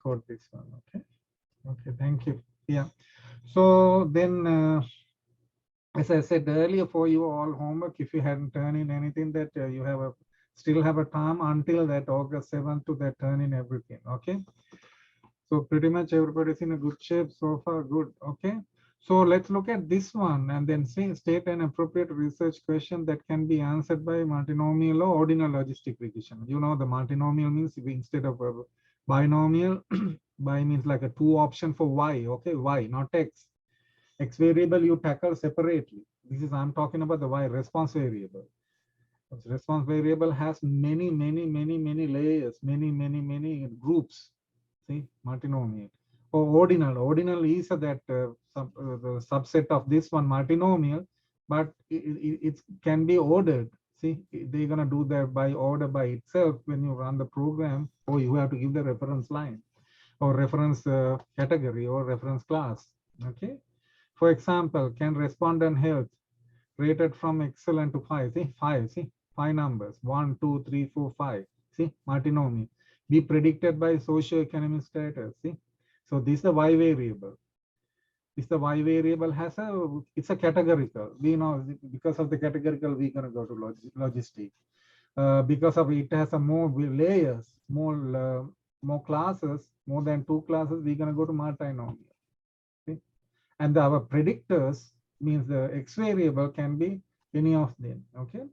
record this one. Okay. Okay. Thank you. Yeah. So then, as I said earlier, for you all homework, if you hadn't turned in anything, that you have a still have a time until that August 7th to that turn in everything. Okay. So pretty much everybody's in a good shape so far. Good. Okay. So let's look at this one and then see, state an appropriate research question that can be answered by multinomial or ordinal logistic regression. You know, the multinomial means instead of a binomial, bi means like a two option for y. Okay, y, not x. X variable you tackle separately. This is, I'm talking about the y response variable. The response variable has many layers, many groups. See, multinomial. Or ordinal. Ordinal is that the subset of this one multinomial, but it can be ordered. See, they're gonna do that by order by itself when you run the program, or you have to give the reference line, or reference category, or reference class. Okay. For example, can respondent health rated from excellent to 5, see 5, see 5 numbers, 1, 2, 3, 4, 5, see multinomial, be predicted by socioeconomic status, see. So this is the y variable. This the y variable has a, it's a categorical. We know because of the categorical we're gonna go to logistic. Because of it has a more layers, more classes, more than 2 classes, we're gonna go to multinomial. And our predictors means the x variable can be any of them. Okay.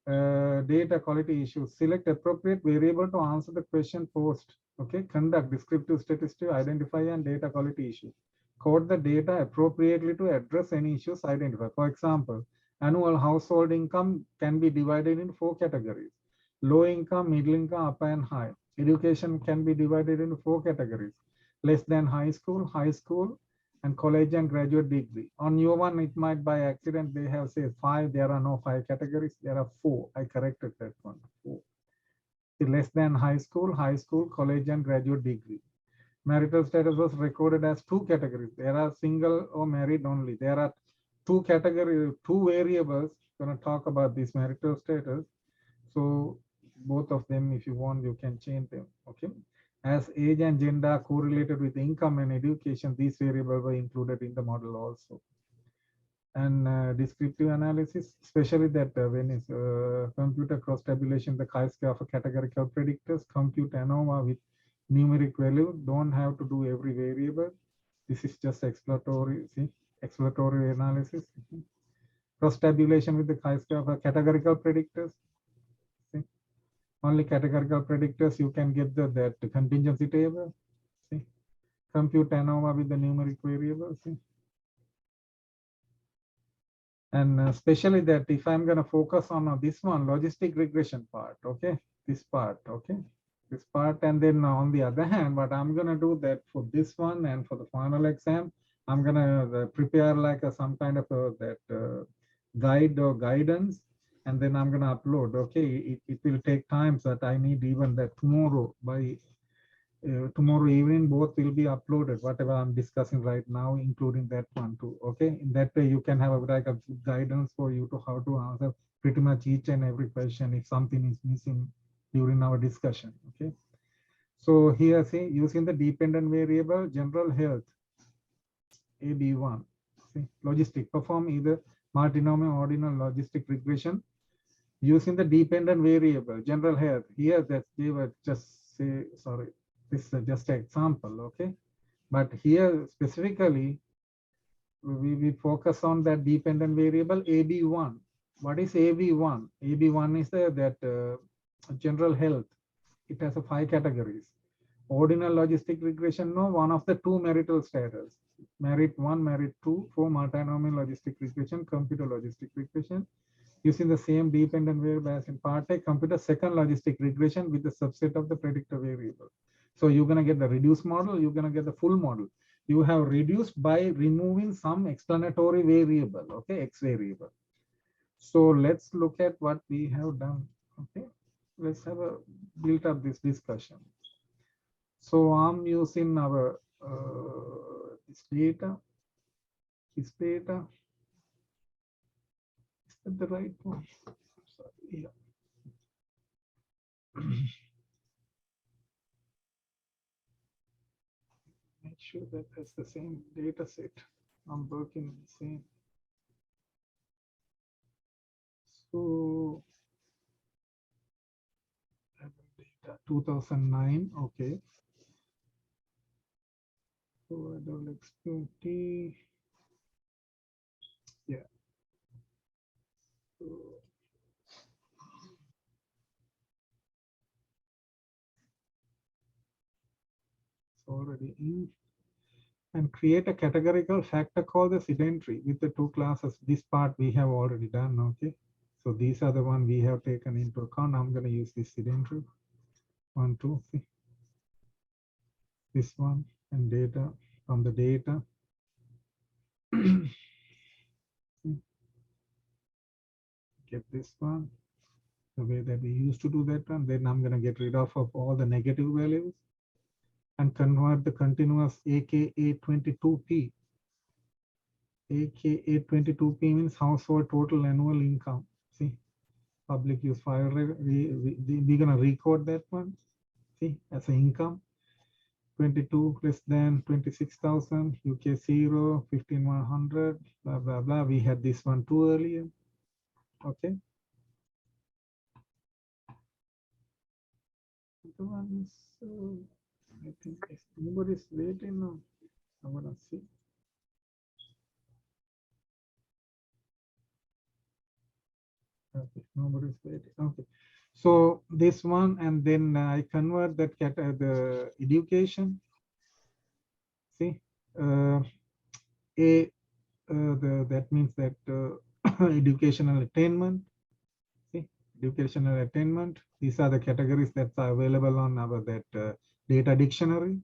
Data quality issues. Select appropriate variable to answer the question posed. Okay. Conduct descriptive statistics, identify and data quality issues. Code the data appropriately to address any issues identified. For example, annual household income can be divided into 4 categories. Low income, middle income, upper and high. Education can be divided into 4 categories. Less than high school, and college and graduate degree. On your one, it might by accident, they have said 5, there are no 5 categories, there are 4. I corrected that one, 4. The less than high school, college and graduate degree. Marital status was recorded as 2 categories. There are single or married only. There are 2 categories, 2 variables. Gonna talk about this marital status. So both of them, if you want, you can change them. Okay. As age and gender are correlated with income and education, these variables were included in the model also. And descriptive analysis, especially that when it's computer cross tabulation, the chi-square of a categorical predictors, compute ANOVA with numeric value, don't have to do every variable. This is just exploratory, see, exploratory analysis. Cross tabulation with the chi-square of a categorical predictors. Only categorical predictors you can get that contingency table. See, compute ANOVA with the numeric variables. See, and especially that if I'm going to focus on this one logistic regression part, okay, this part, okay, this part, and then on the other hand, what I'm going to do that for this one and for the final exam, I'm going to prepare like some kind of guide or guidance. And then I'm going to upload. Okay, it will take time, so that I need even that tomorrow by tomorrow evening, both will be uploaded. Whatever I'm discussing right now, including that one too. Okay, in that way you can have like a guidance for you to how to answer pretty much each and every question if something is missing during our discussion. Okay, so here see using the dependent variable general health AB1. See, logistic perform either multinomial ordinal logistic regression using the dependent variable general health. Here that they were just say, sorry, this is just an example, okay, but here specifically we focus on that dependent variable AB1. What is AB1? AB1 is that general health. It has 5 categories. Ordinal logistic regression, no, one of the 2 marital status, married 1, married 2, for multinomial logistic regression, computer logistic regression. Using the same dependent variable as in part A, computer second logistic regression with the subset of the predictor variable. So you're going to get the reduced model, you're going to get the full model. You have reduced by removing some explanatory variable, okay, X variable. So let's look at what we have done. Okay, let's have a built up this discussion. So I'm using our this data. Is that the right one? Sorry, yeah. sure that that's the same data set. I'm working the same. So data 2009. Okay. So double X20. Yeah. So it's already in. And create a categorical factor called the sedentary with the two classes. This part we have already done. Okay. So these are the one we have taken into account. I'm going to use this sedentary. 1, 2, see. This one and data from the data. Get this one the way that we used to do that one. Then I'm going to get rid of all the negative values and convert the continuous aka 22p. aka 22p means household total annual income. See, public use fire. We're going to record that one. See, as an income. 22 less than 26,000, UK 0, 15,100, blah, blah, blah. We had this one too earlier. Okay. The ones, I think nobody's waiting now. I want to see. Okay, nobody's waiting. Okay. So this one, and then I convert that the education. See, that means that educational attainment. See, educational attainment. These are the categories that are available on our data dictionary.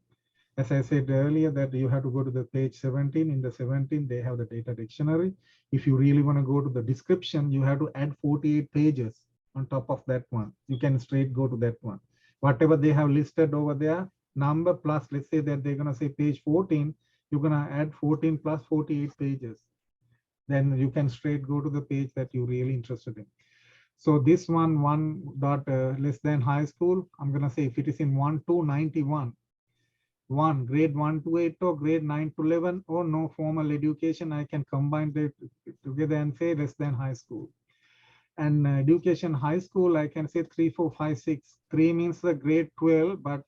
As I said earlier, that you have to go to the page 17. In the 17, they have the data dictionary. If you really want to go to the description, you have to add 48 pages on top of that one. You can straight go to that one. Whatever they have listed over there, number plus, let's say that they're going to say page 14, you're going to add 14 plus 48 pages. Then you can straight go to the page that you're really interested in. So this one dot less than high school, I'm going to say if it is in 1 to 91, grade 1 to 8 or grade 9 to 11 or no formal education, I can combine it together and say less than high school. And education high school, I can say 3, 4, 5, 6. 3 means the grade 12, but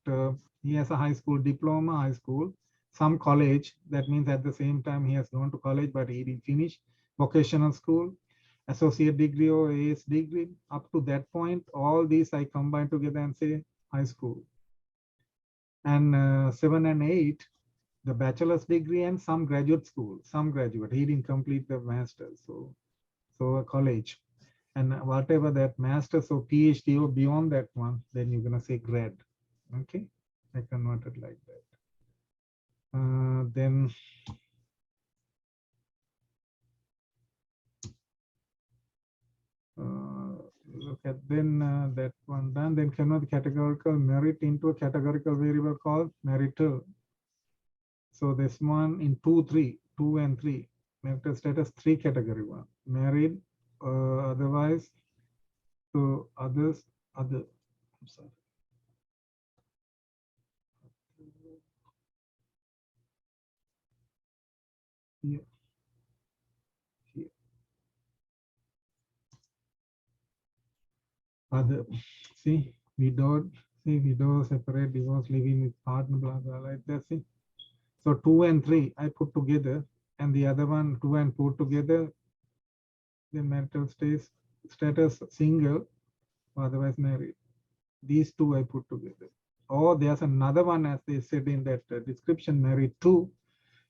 he has a high school diploma, high school, some college. That means at the same time he has gone to college, but he didn't finish. Vocational school, associate degree or AS degree. Up to that point, all these I combine together and say high school. And 7 and 8, the bachelor's degree and some graduate school, some graduate. He didn't complete the master's, so a college. And whatever that master's or PhD or beyond that one, then you're gonna say grad. Okay, I converted like that. Then look at then that one done. Then convert categorical merit into a categorical variable called marital. So this one in 2 and 3, marital status 3 category 1, married, otherwise, so others, other. I'm sorry. Here, here. Other. See, widow, separate, divorce, living with partner, blah blah, like that. See. So 2 and 3 I put together, and the other one 2 and 4 together. Then marital status single, otherwise married. These two I put together. Or there's another one, as they said in that description, married 2.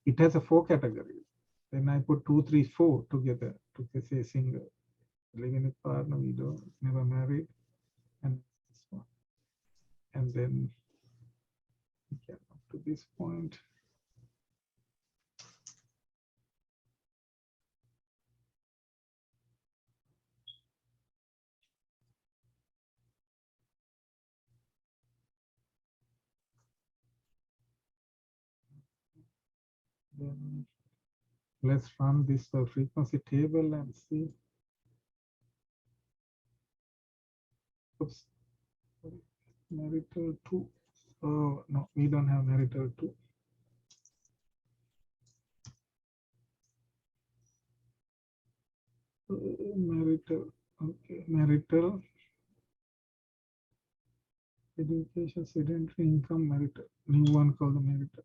It has a 4 categories. Then I put 2, 3, 4 together to say single. Living with partner, widow, never married, and this one. And then we get up to this point. Then let's run this frequency table and see. Oops. Marital 2. Oh, no, we don't have marital 2. marital, okay, marital, education, sedentary income, marital, new one called the marital.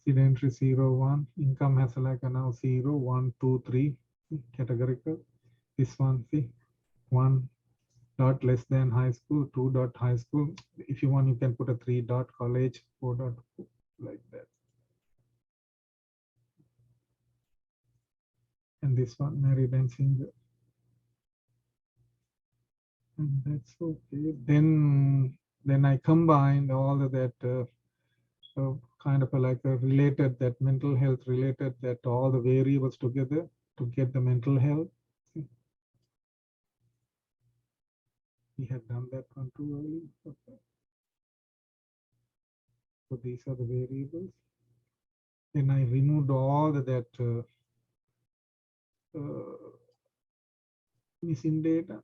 Sedentary 0, 1, income has like a now 0, 1, 2, 3, categorical. This one, see, 1 dot less than high school, 2 dot high school. If you want, you can put a 3 dot college, 4 dot like that. And this one, married and single. And that's okay. Then I combined all of that kind of like a related, that mental health related, that all the variables together to get the mental health. See, we have done that one too early. Okay. So these are the variables. Then I removed all that missing data.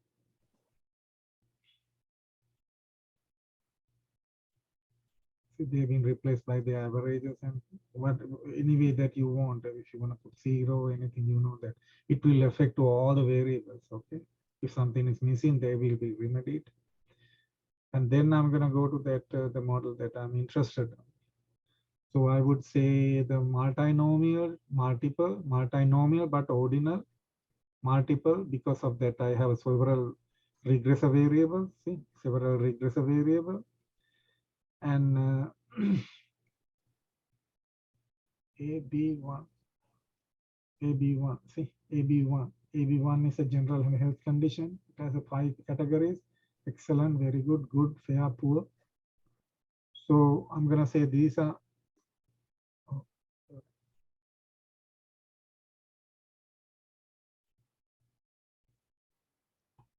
See, they've been replaced by the averages and what any way that you want. If you want to put 0, anything, you know that it will affect to all the variables. Okay. If something is missing, they will be remedied. And then I'm going to go to that the model that I'm interested in. So I would say the multinomial, multinomial, but ordinal, multiple. Because of that, I have several regressive variables. See, several regressive variables, and AB1, AB1. See, AB1. AB1 is a general health condition. It has a 5 categories: excellent, very good, good, fair, poor. So I'm gonna say these are.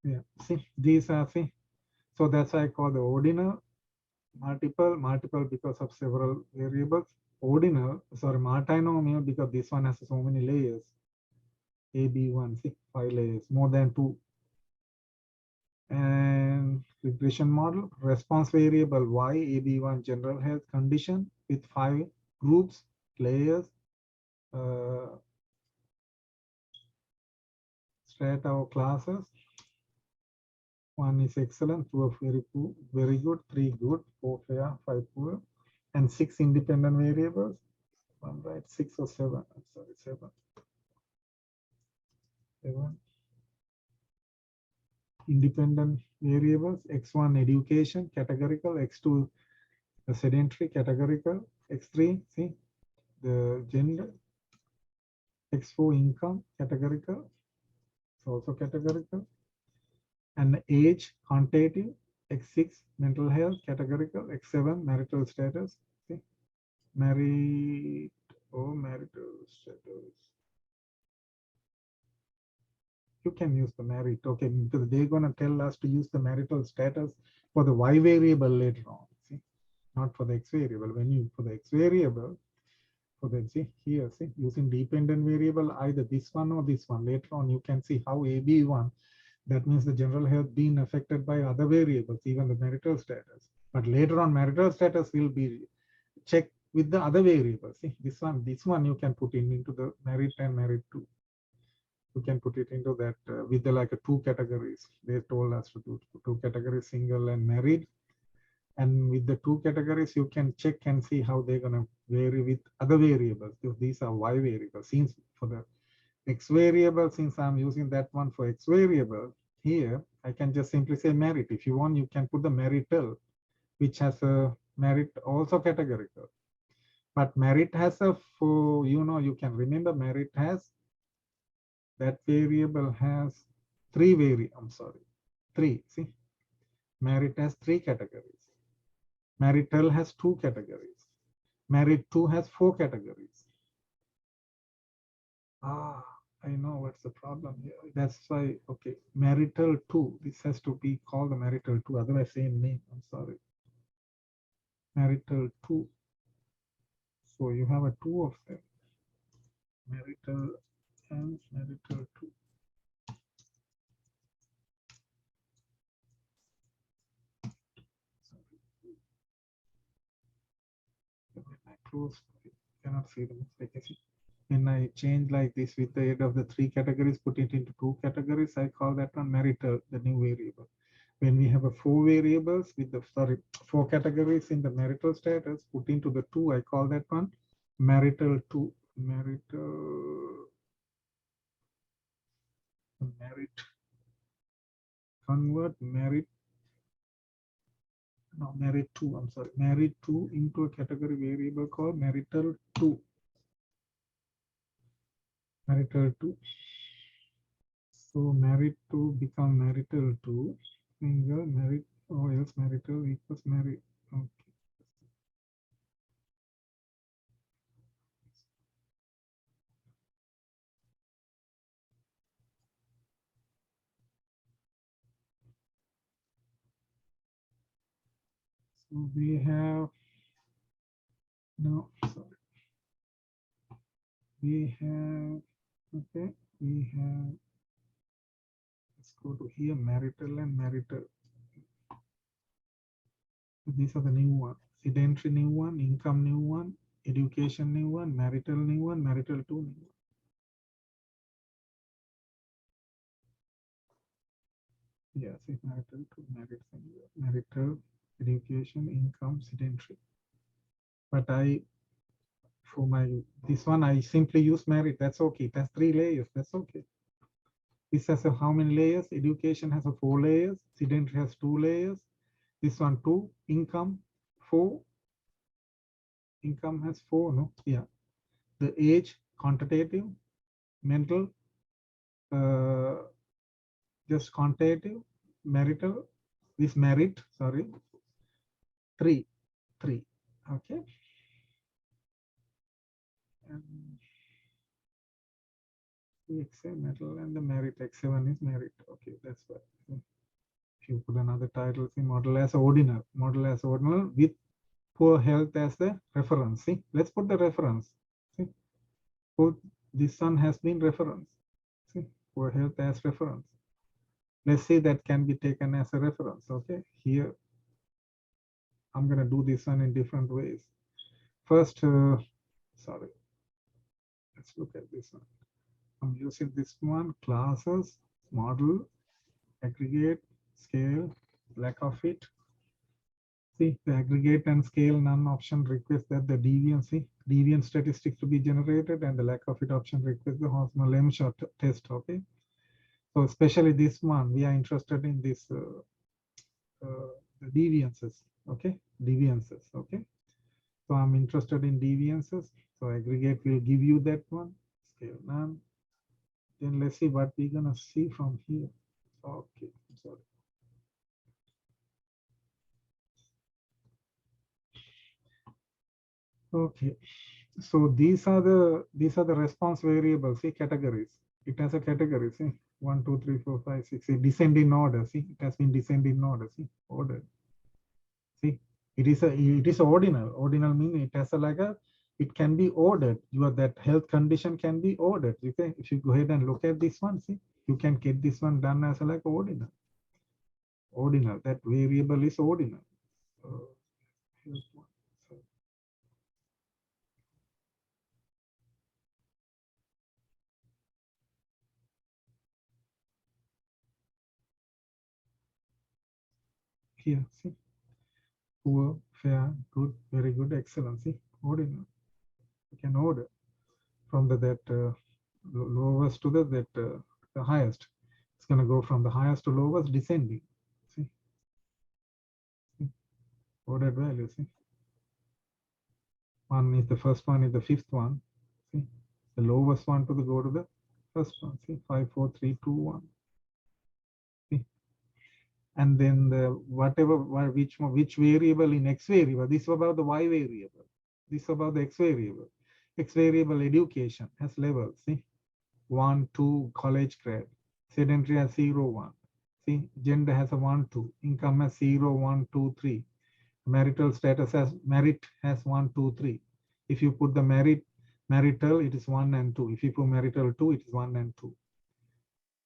Yeah, see, these are, see, so that's why I call the ordinal, multiple because of several variables, ordinal, sorry, multinomial because this one has so many layers, AB1, see, 5 layers, more than 2. And regression model, response variable Y, AB1 general health condition with 5 groups, layers, strata or classes. 1 is excellent, 2 are very poor, very good, 3 good, 4 fair, 5 poor, and 6 independent variables. One right, 6 or 7. I'm sorry, 7. 7 independent variables. X1 education, categorical. X2 the sedentary, categorical. X3, see, the gender. X4 income, categorical. It's also categorical. And age, quantitative. X6 mental health, categorical. X7 marital status. See, married or marital status. You can use the merit, okay, because they're going to tell us to use the marital status for the y variable later on, see, not for the x variable. When you, for the x variable, for the, see, here, see, using dependent variable, either this one or this one, later on you can see how AB1, that means the general health being affected by other variables, even the marital status. But later on, marital status will be checked with the other variables. See, this one you can put in into the merit and merit 2. You can put it into that with the like a 2 categories. They told us to do 2 categories, single and married. And with the 2 categories, you can check and see how they're going to vary with other variables. These are y variables. Since for the x variable, since I'm using that one for x variable, here I can just simply say merit. If you want, you can put the marital, which has a merit also categorical. But merit has a, for, you know, you can remember merit has, that variable has 3 I'm sorry, 3, see, merit has 3 categories. Marital has 2 categories. Merit 2 has 4 categories. Ah, I know what's the problem here. That's why, okay, marital 2, this has to be called the marital 2, otherwise same name, I'm sorry. Marital 2. So you have a 2 of them. Marital and marital 2. close. Cannot see the mistake. You see. When I change like this with the aid of the three categories, put it into two categories, I call that one marital, the new variable. When we have a four variables with the, four categories in the marital status, put into the two, I call that one marital two. Merit, convert merit, no, merit two, I'm sorry, merit two into a category variable called marital two. Marital two. So merit to become marital to single merit or else marital equals merit. Okay. So we have no, sorry. We have, okay, we have, let's go to here, marital and marital. These are the new one. Sedentary new one, income new one, education new one, marital new one, marital two new one. Yeah, see, marital two, marital, education, income, sedentary. But for my, this one, I simply use merit. That's okay. It has 3 layers. That's okay. This has how many layers? Education has 4 layers. Sedentary has 2 layers. This one 2. Income 4. Income has 4. No, yeah. The age quantitative, mental, just quantitative, marital. This merit, sorry, 3. Okay. And the XA metal and the merit. XA1 is merit. Okay, that's what. If you put another title, see model as ordinal with poor health as the reference. See, let's put the reference. See, put this one has been reference. See, poor health as reference. Let's say that can be taken as a reference. Okay, here I'm going to do this one in different ways. First, sorry, let's look at this one. I'm using this one, classes, model, aggregate, scale, lack of it. See, the aggregate and scale none option request that the deviant statistics to be generated, and the lack of it option request the Hosmer-Lemon test. Okay, so especially this one, we are interested in this the deviances. Okay, deviances. Okay, so I'm interested in deviances. So aggregate will give you that one. Scale none. Then let's see what we're gonna see from here. Okay, I'm sorry. Okay, so these are the response variables. See, categories. It has a category. See, 1, 2, 3, 4, 5, 6. See, descend in order. See, it has been descend in order. See, order. See, it is ordinal. Ordinal meaning it has a like a. It can be ordered. Your that health condition can be ordered. Okay, if you go ahead and look at this one, see, you can get this one done as a like ordinal. Ordinal. That variable is ordinal. Here's one. So, here, see, poor, fair, good, very good, excellent. See, ordinal. You can order from that lowest to the highest. It's going to go from the highest to lowest descending. See, ordered value. See, one is the first one is the fifth one. See, the lowest one to the go to the first one. See, 5, 4, 3, 2, 1. See, and then the whatever which variable in x variable. This is about the y variable. This is about the x variable. X variable education has levels. See, 1, 2, college grade. Sedentary has 0, 1. See, gender has a 1, 2. Income has 0, 1, 2, 3. Marital status has merit has 1, 2, 3. If you put the marital, it is 1 and 2. If you put marital 2, it is 1 and 2.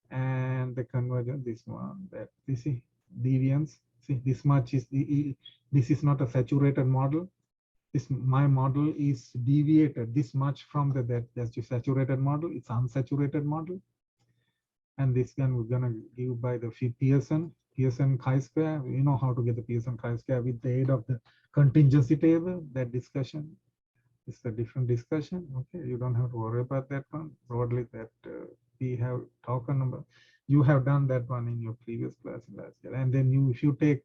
And the convergence, this one, that you see deviance. See, this much is this is not a saturated model. this my model is deviated this much from that's your saturated model. It's unsaturated model, and this one we're gonna give by the Pearson chi-square. You know how to get the Pearson chi-square with the aid of the contingency table. That discussion is a different discussion. Okay, you don't have to worry about that one. Broadly, that we have talked about. You have done that one in your previous class last year, and then you, if you take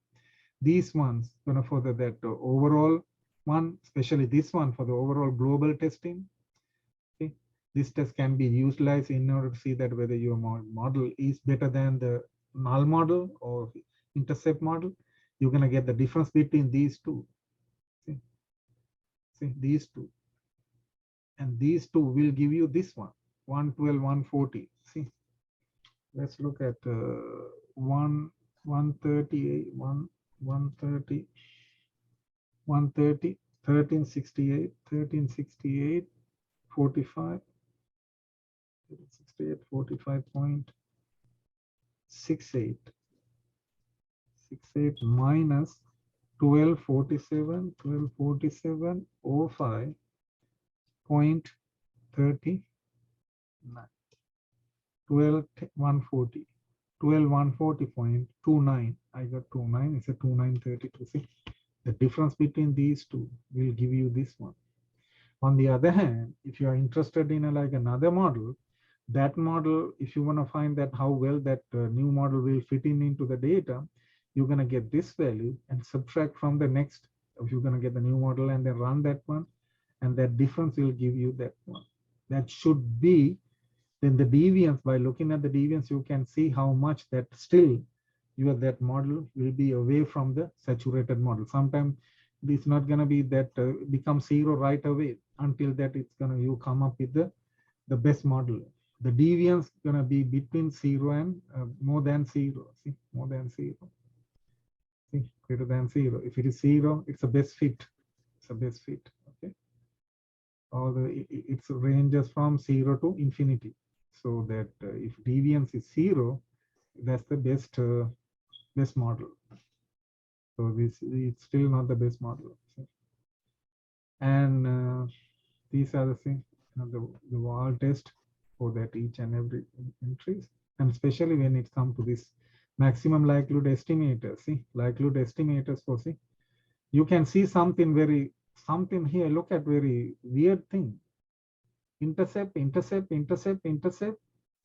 these ones, for that overall one, especially this one for the overall global testing. Okay, this test can be utilized in order to see that whether your model is better than the null model or intercept model. You're gonna get the difference between these two. See these two, and these two will give you this one, 112, 140. See, let's look at 138, 130, 130, 1368, 1368, 45, 1368, 45.68, 68 minus 1247, 1247, 05.39, 12140, 12140.29. I got 29. It's a 2932. See, the difference between these two will give you this one. On the other hand, if you are interested in like another model, that model, if you want to find that how well that new model will fit in into the data, you're going to get this value and subtract from the next. If you're going to get the new model and then run that one, and that difference will give you that one. That should be then the deviance. By looking at the deviance, you can see how much that still that model will be away from the saturated model. Sometimes it's not going to be that become zero right away. Until that, it's going to you come up with the best model. The deviance going to be between 0 and more than 0. See, more than 0. See, greater than 0. If it is 0, it's a best fit. It's a best fit. Okay. Or it ranges from 0 to infinity. So that if deviance is 0, that's the best best model. So this it's still not the best model. And these are the things, the wall test for that each and every entries, and especially when it comes to this maximum likelihood estimator. See, likelihood estimators for see, you can see something here. Look at very weird thing. Intercept, intercept, intercept, intercept.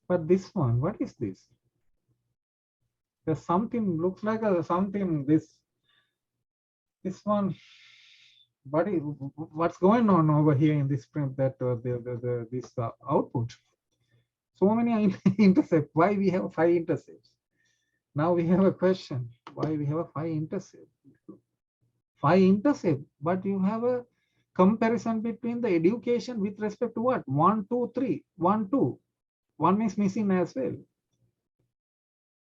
But this one, what is this? There's something looks like something this one. What's going on over here in this print that this output? So many intercepts. Why we have 5 intercepts? Now we have a question. Why we have a 5 intercept? 5 intercept, but you have a comparison between the education with respect to what? 1, 2, 3, 1, 2. 1 is missing as well.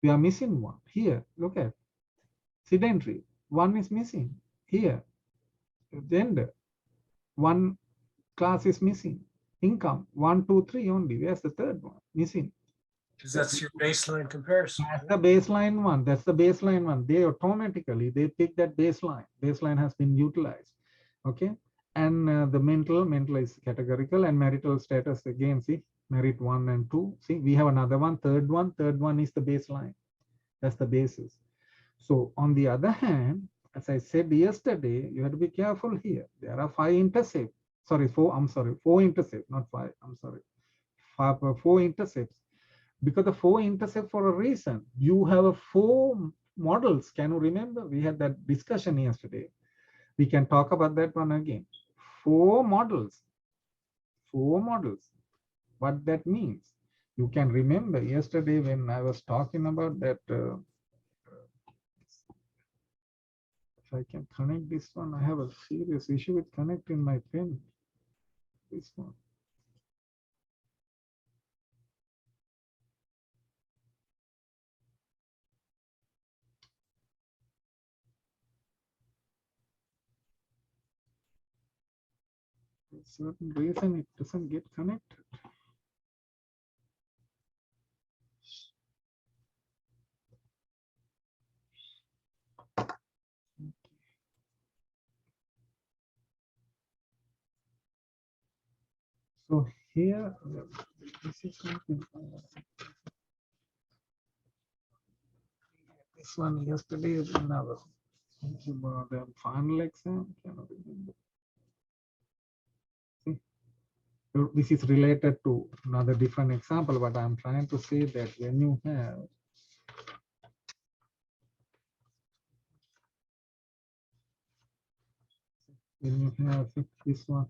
We are missing 1 here. Look at sedentary. 1 is missing here. Gender, 1 class is missing. Income, 1, 2, 3 only. Where's the third one? Missing. Because that's your baseline comparison. That's the baseline one. That's the baseline one. They automatically pick that baseline. Baseline has been utilized. Okay. And the mental is categorical, and marital status again. See, merit 1 and 2. See, we have another one. Third one is the baseline. That's the basis. So on the other hand, as I said yesterday, you have to be careful here. There are 5 intercepts. Sorry, 4. I'm sorry, 4 intercepts, not 5. I'm sorry, 4 intercepts. Because the 4 intercepts for a reason. You have 4 models. Can you remember? We had that discussion yesterday. We can talk about that one again. 4 models. 4 models. What that means? You can remember yesterday when I was talking about that. If I can connect this one, I have a serious issue with connecting my pen. This one. For a certain reason, it doesn't get connected. So here, this is something. This one yesterday is another. About the final exam, cannot remember. See, so this is related to another different example, but I'm trying to say that when you have this one,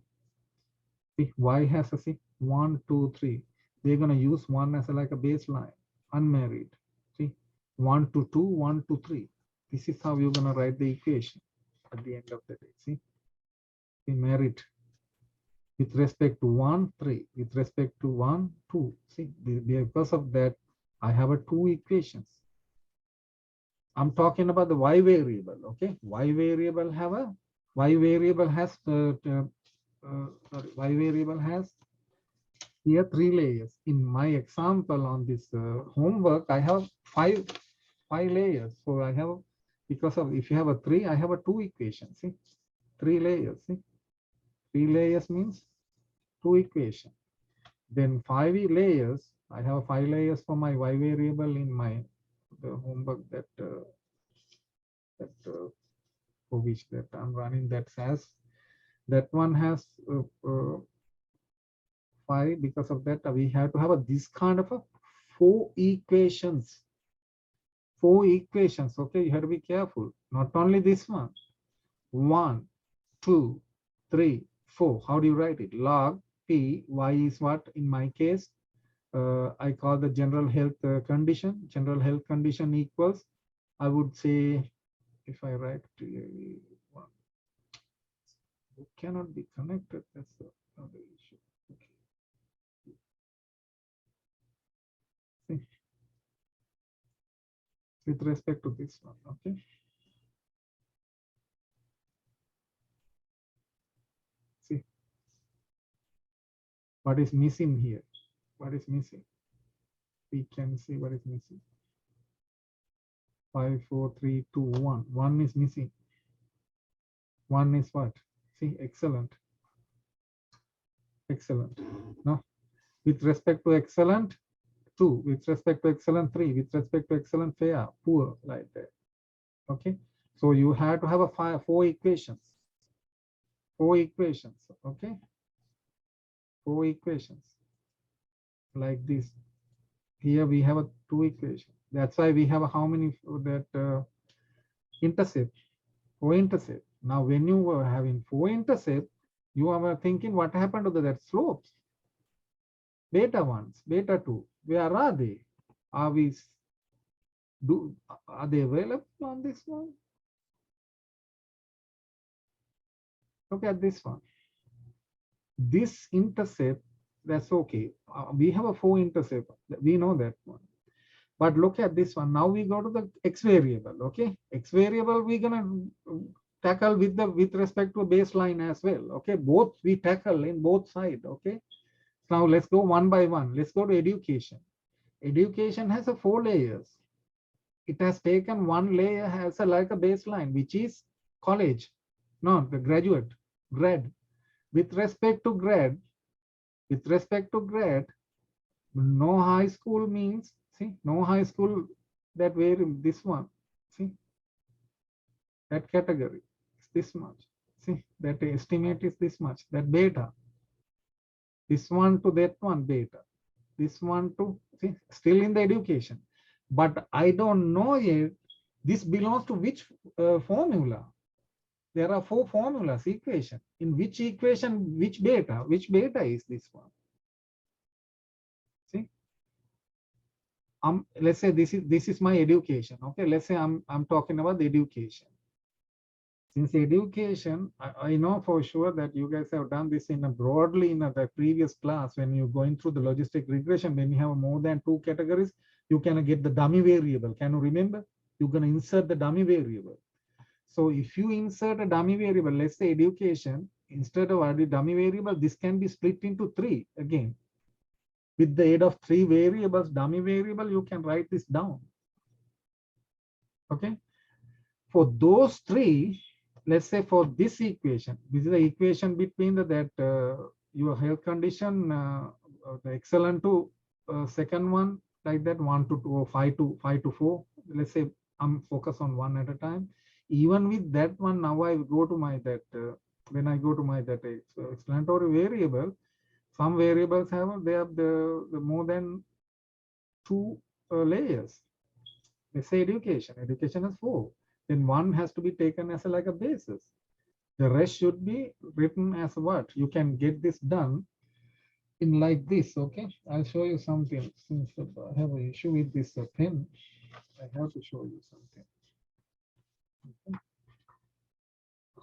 see, y has a see 1, 2, 3. They're gonna use one as a, like a baseline, unmarried. See, 1 to 2, 1 to 3. This is how you're gonna write the equation at the end of the day. See, married with respect to 1, 3, with respect to 1, 2. See, because of that, I have a 2 equations. I'm talking about the y variable. Okay, y variable have a y variable has sorry, y variable has here 3 layers. In my example on this homework, I have five layers. So I have, because of, if you have a 3, I have a 2 equations. See, 3 layers. See, 3 layers means 2 equations. Then 5 layers, I have 5 layers for my y variable in my the homework that for which that I'm running that SAS. That one has 5. Because of that, we have to have this kind of a 4 equations. 4 equations. Okay, you have to be careful. Not only this one. 1, 2, 3, 4. How do you write it? Log P, Y is what in my case? I call the general health condition. General health condition equals, I would say, if I write clearly, it cannot be connected. That's the other issue. Okay. See, with respect to this one, okay. See, what is missing here? What is missing? We can see what is missing. 5, 4, 3, 2, 1. 1 is missing. 1 is what? See, excellent. Excellent. No, with respect to excellent, 2. With respect to excellent, 3. With respect to excellent, fair, poor, like that. Okay. So you have to have a 4 equations. 4 equations. Okay. 4 equations like this. Here we have a 2 equations. That's why we have a how many that intercept, 4 intercept. Now, when you were having 4 intercept, you are thinking what happened to that slopes? Beta 1s, beta 2. Where are they? Are they available on this one? Look at this one. This intercept, that's okay. We have a 4 intercept. We know that one. But look at this one. Now we go to the x variable. Okay, x variable we're gonna tackle with respect to a baseline as well. Okay, both we tackle in both sides. Okay, now let's go one by one. Let's go to education. Education has a 4 layers. It has taken 1 layer as a like a baseline, which is college, no, the grad. With respect to grad, no high school means, see, no high school, that where this one, see, that category is this much. See, that estimate is this much, that beta. This one to that one beta. This one to, see, still in the education. But I don't know yet, this belongs to which formula. There are 4 formulas, equation. In which equation, which beta is this one? See, let's say this is my education. Okay, let's say I'm talking about the education. Since education, I know for sure that you guys have done this in a broadly in the previous class when you're going through the logistic regression. When you have more than 2 categories, you can get the dummy variable. Can you remember? You're going to insert the dummy variable. So if you insert a dummy variable, let's say education, instead of the dummy variable, this can be split into 3 again. With the aid of 3 variables, dummy variable, you can write this down. Okay. For those 3, let's say for this equation, this is the equation between that your health condition, the excellent to second one, like that, 1 to 2 or 5 to 4. Let's say I'm focused on one at a time. Even with that one, now I go to my that when I go to my that explanatory variable, some variables have they have the more than 2 layers. Let's say education. Education is 4. Then one has to be taken as a, like a basis. The rest should be written as what? You can get this done in like this. Okay, I'll show you something. Since I have an issue with this pen, I have to show you something. Okay.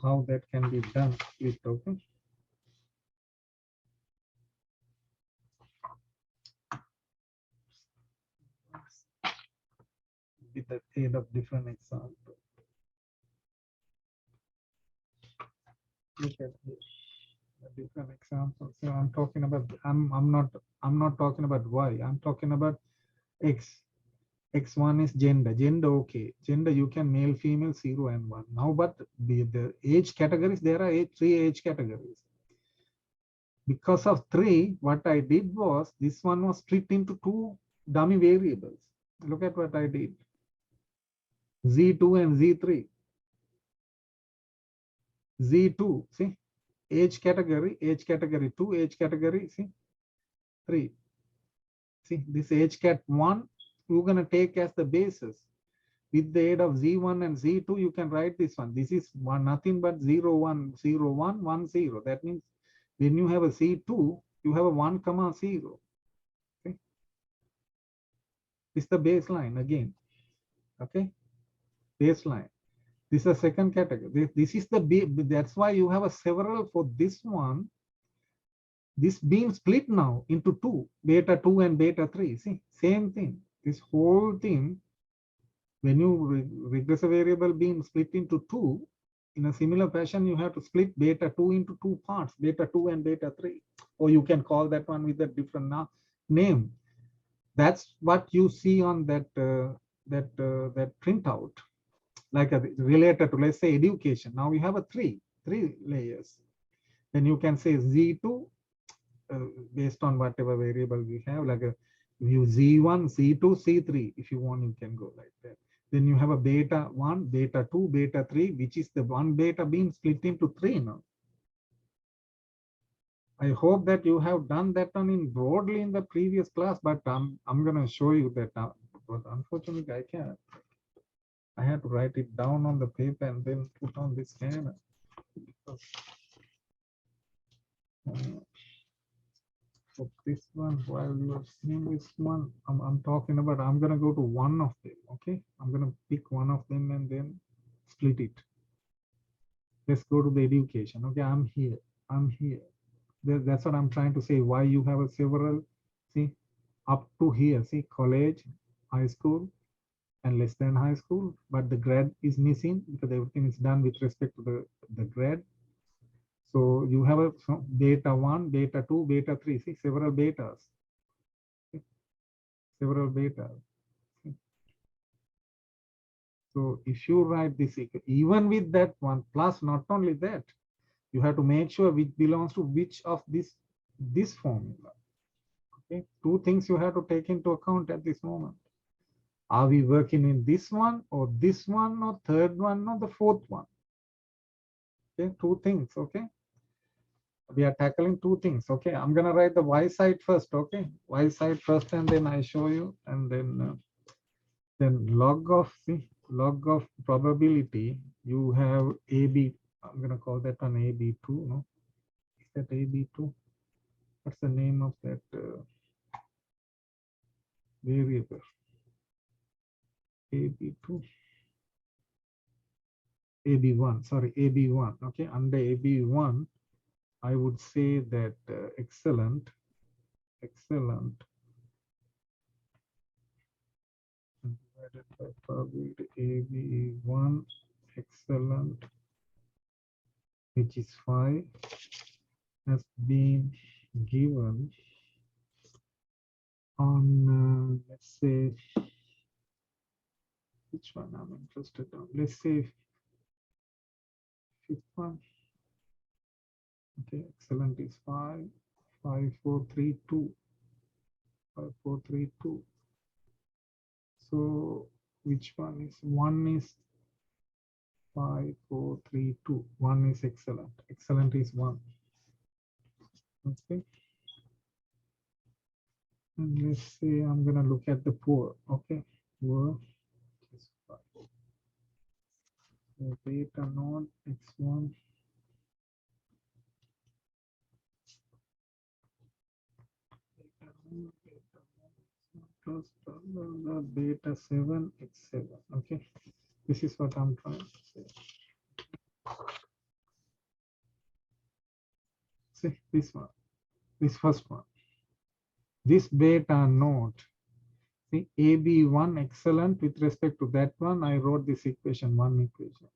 How that can be done with, okay. With the aid of different example. Look at this. Different examples. So I'm talking about I'm not talking about Y. I'm talking about X. X1 is gender. Gender, okay. Gender, you can male, female, 0 and 1. Now, but the age categories, there are 3 age categories. Because of 3, what I did was this one was split into 2 dummy variables. Look at what I did. Z2 and Z3. Z2, see, age category 2, age category, see, 3. See, this age cat 1, you're going to take as the basis. With the aid of Z1 and Z2, you can write this one. This is one, nothing but 0, 1, 0, 1, 1, 0. That means when you have a C2, you have a 1, comma 0. Okay. This is the baseline again. Okay. Baseline. This is a second category. This is the B. That's why you have a several for this one. This being split now into 2, beta 2 and beta 3. See, same thing. This whole thing, when you regressive variable being split into 2, in a similar fashion, you have to split beta 2 into 2 parts, beta 2 and beta 3. Or you can call that one with a different name. That's what you see on that that printout, like related to, let's say, education. Now we have a three layers. Then you can say Z2 based on whatever variable we have, like a you Z1, Z2, C3. If you want, you can go like that. Then you have a beta 1, beta 2, beta 3, which is the one beta being split into 3 now. I hope that you have done that one in broadly in the previous class, but I'm going to show you that now. But unfortunately, I can't. I had to write it down on the paper and then put on this scanner. So this one, while you are seeing this one, I'm talking about, I'm going to go to one of them. Okay, I'm going to pick one of them and then split it. Let's go to the education. Okay, I'm here. That's what I'm trying to say. Why you have a several, see, up to here, see, college, high school, and less than high school, but the grade is missing because everything is done with respect to the grade. So you have a beta 1, beta 2, beta 3, see, several betas. Several betas. So if you write this, even with that one, plus not only that, you have to make sure which belongs to which of this formula. Okay, 2 things you have to take into account at this moment. Are we working in this one or third one or the fourth one? Okay, 2 things. Okay, we are tackling 2 things. Okay, I'm gonna write the Y side first. Okay, Y side first, and then I show you, and then log of probability. You have AB. I'm gonna call that one AB2. No, is that AB2? What's the name of that variable? AB2. AB1. Sorry, AB1. Okay, under AB1. I would say that excellent divided by probability AB1 excellent, which is 5, has been given on let's say, which one I'm interested in. Let's say 5th one. Okay, excellent is 5, 5, 4, 3, 2, 5, 4, 3, 2. So which one is 1 is 5, 4, 3, 2. 1 is excellent. Excellent is 1. Okay. And let's say I'm gonna look at the poor. Okay, poor is 5. So beta naught x1. Plus beta 7 x7. Okay, this is what I'm trying to say. See this one, this first one, this beta naught. See AB1 excellent with respect to that one. I wrote this equation, one equation.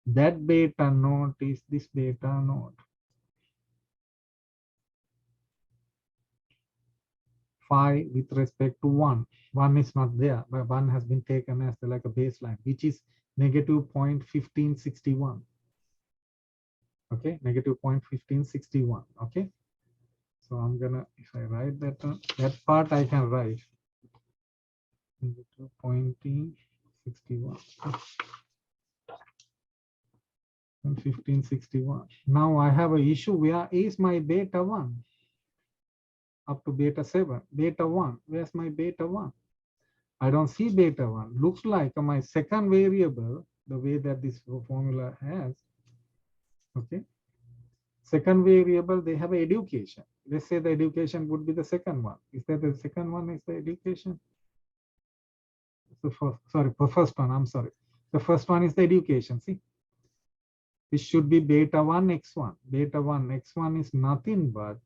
That beta naught is this beta naught. 5 with respect to 1. 1 is not there, but 1 has been taken as like a baseline, which is negative 0.1561. Okay, negative 0.1561. Okay, so I'm gonna, if I write that that part I can write negative 0.61 and 1561. Now I have an issue. Where is my beta 1 up to beta 7? Beta 1, where's my beta 1? I don't see beta 1. Looks like my second variable, the way that this formula has. Okay, second variable, they have education. Let's say the education would be the second one. Is that the second one is the education? The first, sorry, the first one, I'm sorry. The first one is the education. See, this should be beta 1 x1. Beta 1 x1 is nothing but,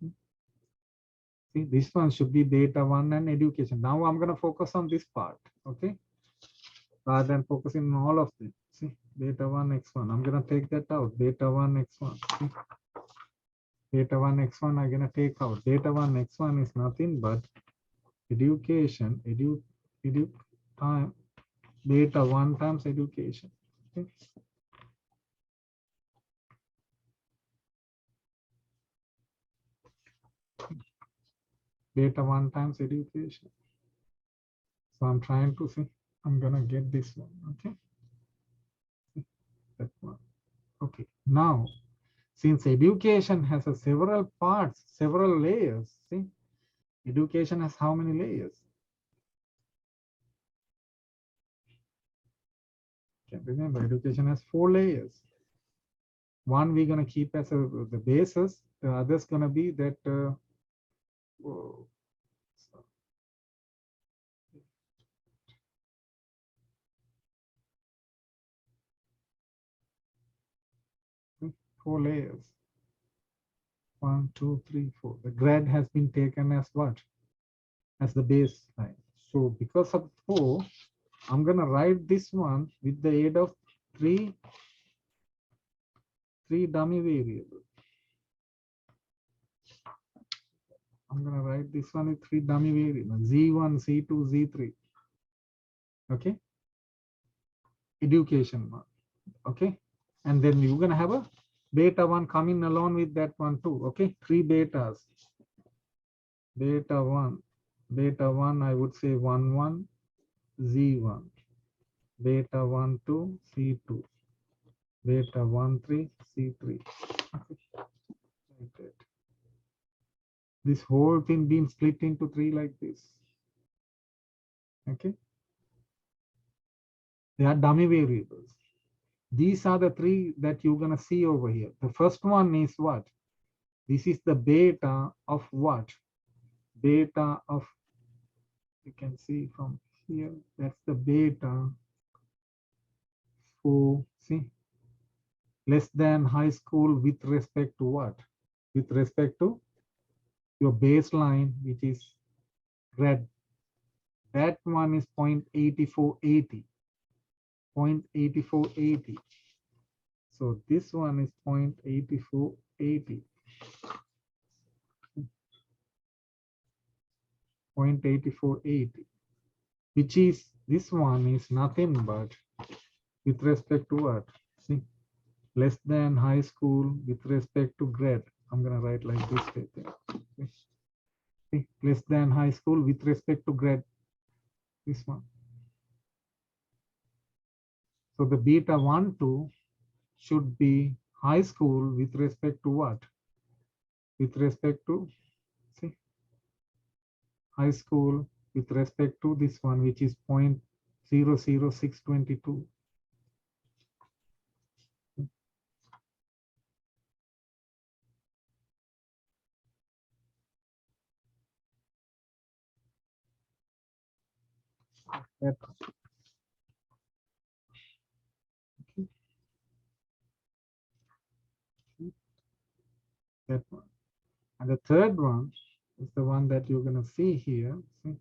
see, this one should be beta 1 and education. Now I'm going to focus on this part. Okay, rather than focusing on all of them. See, beta 1 x1. I'm going to take that out. Beta 1 x1. See? Beta 1 x1 I'm going to take out. Beta 1 x1 is nothing but education, edu time, beta 1 times education. Okay. Beta 1 times education. So I'm trying to see, I'm going to get this one. Okay. That one. Okay. Now, since education has a several parts, several layers, see, education has how many layers? Can remember, education has 4 layers. One we're going to keep as the basis. The other is going to be that oh, 4 layers. 1, 2, 3, 4. The grad has been taken as what? As the baseline. So because of 4, I'm going to write this one with the aid of three dummy variables. I'm going to write this one with 3 dummy variables, Z1, Z2, Z3. Okay. Education one. Okay. And then you're going to have a beta 1 coming along with that one too. Okay. 3 betas. Beta 1, I would say 1, 1, Z1. Beta 1, 2, C2. Beta 1, 3, C3. Like that. This whole thing being split into 3 like this. Okay. They are dummy variables. These are the 3 that you're going to see over here. The first one is what? This is the beta of what? Beta of, you can see from here, that's the beta for, see, less than high school with respect to what? With respect to your baseline, which is red. That one is 0.8480. 0.8480. So this one is 0.8480. 0.8480, which is, this one is nothing but with respect to what? See, less than high school with respect to grade. I'm gonna write like this statement. Okay. Less than high school with respect to grade. This one. So the beta 1, 2 should be high school with respect to what? With respect to, see, high school with respect to this one, which is 0.00622. That, okay, that one. And the third one is the one that you're going to see here. See?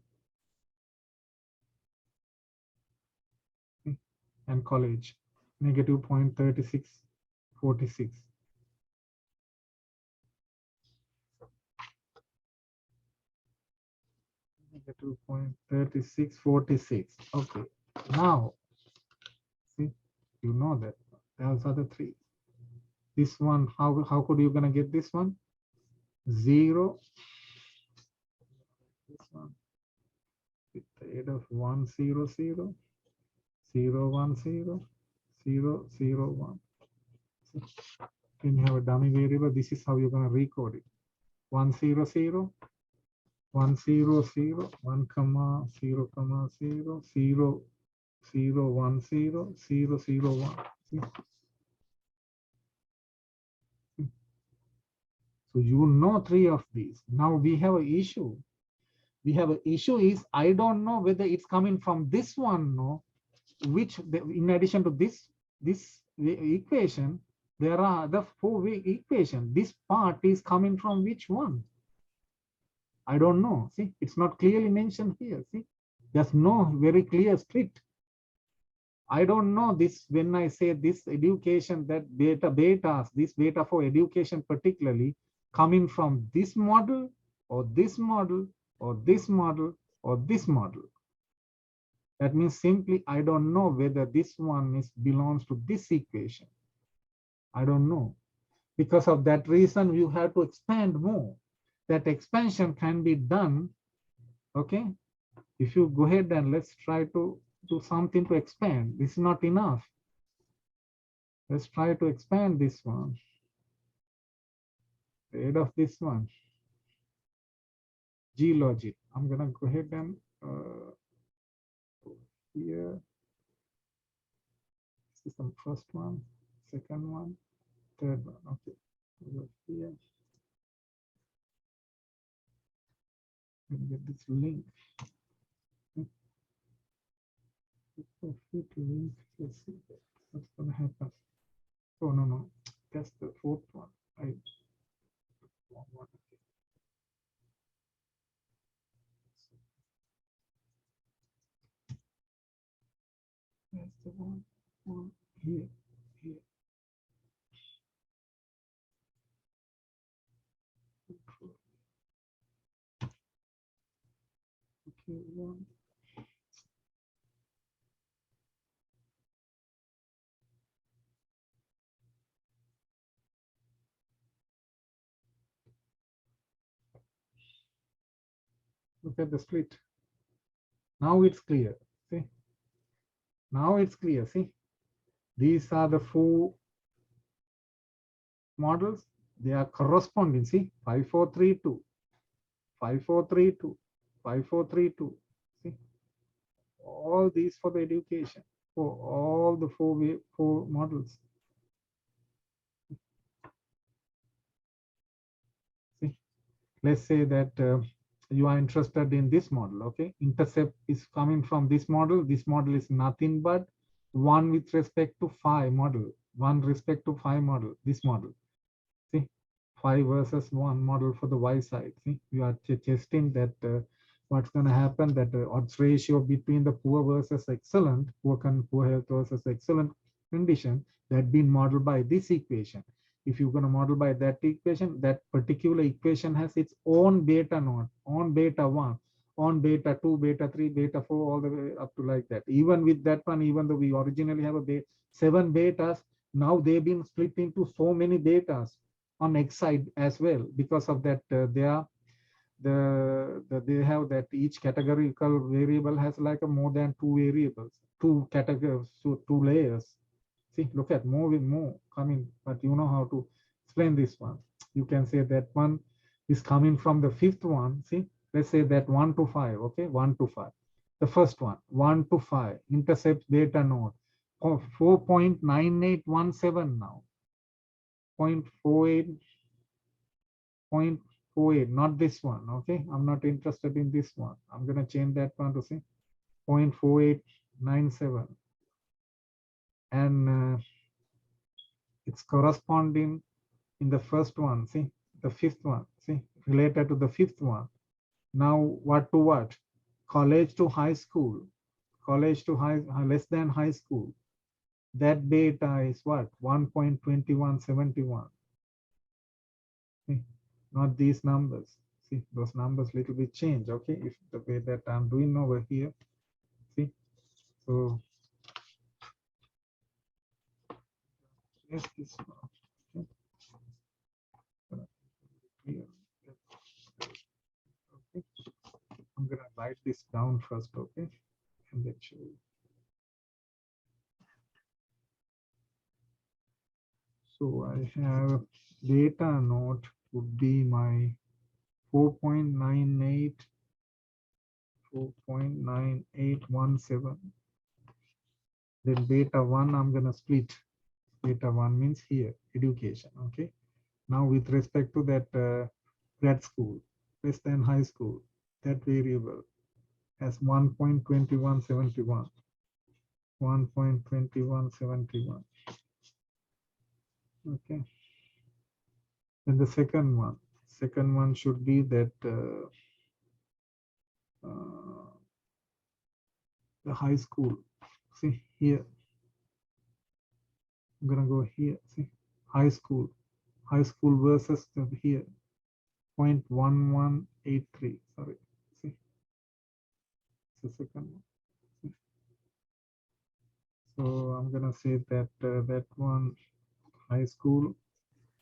And college, negative 0.3646. Negative 0.3646. Okay. Now, see, you know that. Those are the three. This one, how could you gonna get this one? 0. This one with the aid of 1, 0, 0, 0, 1, 0, 0, 0, 1. See, when you have a dummy variable, this is how you're gonna recode it. 1, 0, 0, 1, 0, 0, 1, comma, 0, comma, 0, 0, 0, 1, 0, 0, 0, 1. See? So you know three of these. Now we have an issue. We have an issue is I don't know whether it's coming from this one, no, which in addition to this equation, there are the four-way equation. This part is coming from which one? I don't know. See, it's not clearly mentioned here. See, there's no very clear split. I don't know this when I say this education, that betas, this beta for education particularly coming from this model or this model or this model or this model. That means simply I don't know whether this one belongs to this equation. I don't know. Because of that reason, you have to expand more. That expansion can be done. Okay. If you go ahead and let's try to do something to expand. This is not enough. Let's try to expand this one. Instead of this one. G logic. I'm gonna go ahead and here. This is the first one, second one, third one. Okay. Over here. Get this link. Link. Let's see what's gonna happen. Oh no, that's the fourth one. That's the one here. Okay, one. Look at the split. Now it's clear. See? Now it's clear. See? These are the four models. They are corresponding. See? 5432, 5432, 5432. See? All these for the education. For all the four models. See? Let's say that you are interested in this model. Okay. Intercept is coming from this model. This model is nothing but 1 with respect to 5 model. 1 respect to 5 model. This model. See, 5 versus 1 model for the Y side. See, we are testing that what's going to happen, that the odds ratio between the poor versus excellent, poor health versus excellent condition, that been modeled by this equation. If you're going to model by that equation, that particular equation has its own beta node, on beta 1, on beta 2, beta 3, beta 4, all the way up to like that. Even with that one, even though we originally have a 7 betas, Now they've been split into so many betas on X side as well. Because of that, they are they have that each categorical variable has like a more than two variables, two categories, so two layers. See, look at more with more coming, but you know how to explain this one. You can say that one is coming from the fifth one. See, let's say that 1 to 5, okay, 1 to 5. The first one, 1 to 5, intercepts beta node of 4.9817 now, 0.48, 0.48, not this one, okay? I'm not interested in this one. I'm going to change that one to say 0.4897. And it's corresponding in the first one, see, the fifth one, see, related to the fifth one. Now, what to what? College to high school, college to less than high school. That beta is what? 1.2171. See, not these numbers. See, those numbers little bit change, okay? If the way that I'm doing over here, see, so yes, this one. Okay. Okay. I'm gonna write this down first, okay, and then show you. So I have data node would be my 4.9817. Then beta 1 I'm gonna split. Beta 1 means here education, okay. Now with respect to that grad school less than high school, that variable has 1.2171. 1.2171. Okay. Then the second one should be that the high school. See here, I'm gonna go here. See, high school versus here 0.1183. Sorry, see, it's the second one. See? So I'm gonna say that that one high school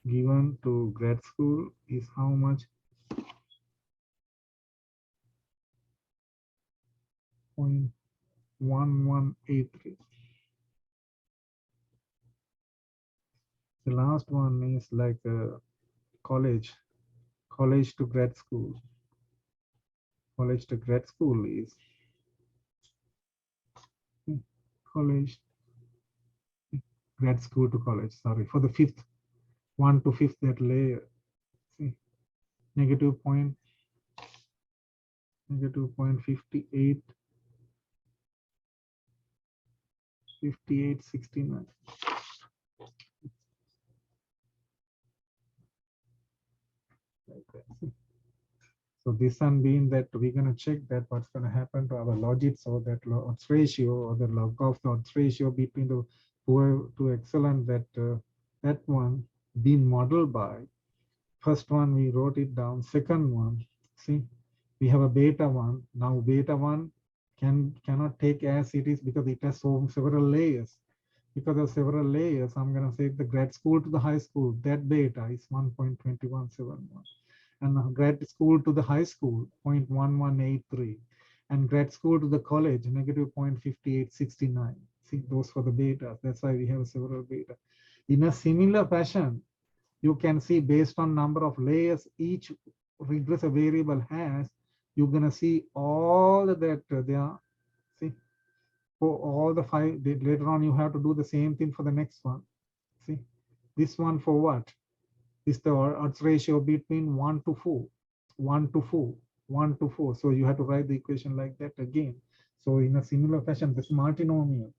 given to grad school is how much? 0.1183. The last one is like college to grad school. College to grad school is college, grad school to college. Sorry, for the fifth, 1 to 5th, that layer. See, negative 0.58, 5869. So this one being that we're going to check that what's going to happen to our logits, or that odds ratio, or the log of the odds ratio between the poor to excellent, that that one being modeled by. First one we wrote it down. Second one, see, we have a beta one. Now beta one cannot take as it is because it has several layers. Because of several layers, I'm going to say the grad school to the high school, that beta is 1.2171. And grad school to the high school, 0.1183. And grad school to the college, negative 0.5869. See, those for the beta. That's why we have several beta. In a similar fashion, you can see based on number of layers each regressor variable has, you're going to see all that there. See, for all the 5, later on you have to do the same thing for the next one. See, this one for what? Is the odds ratio between 1 to 4, 1 to 4, 1 to 4. So you have to write the equation like that again. So in a similar fashion, this multinomial,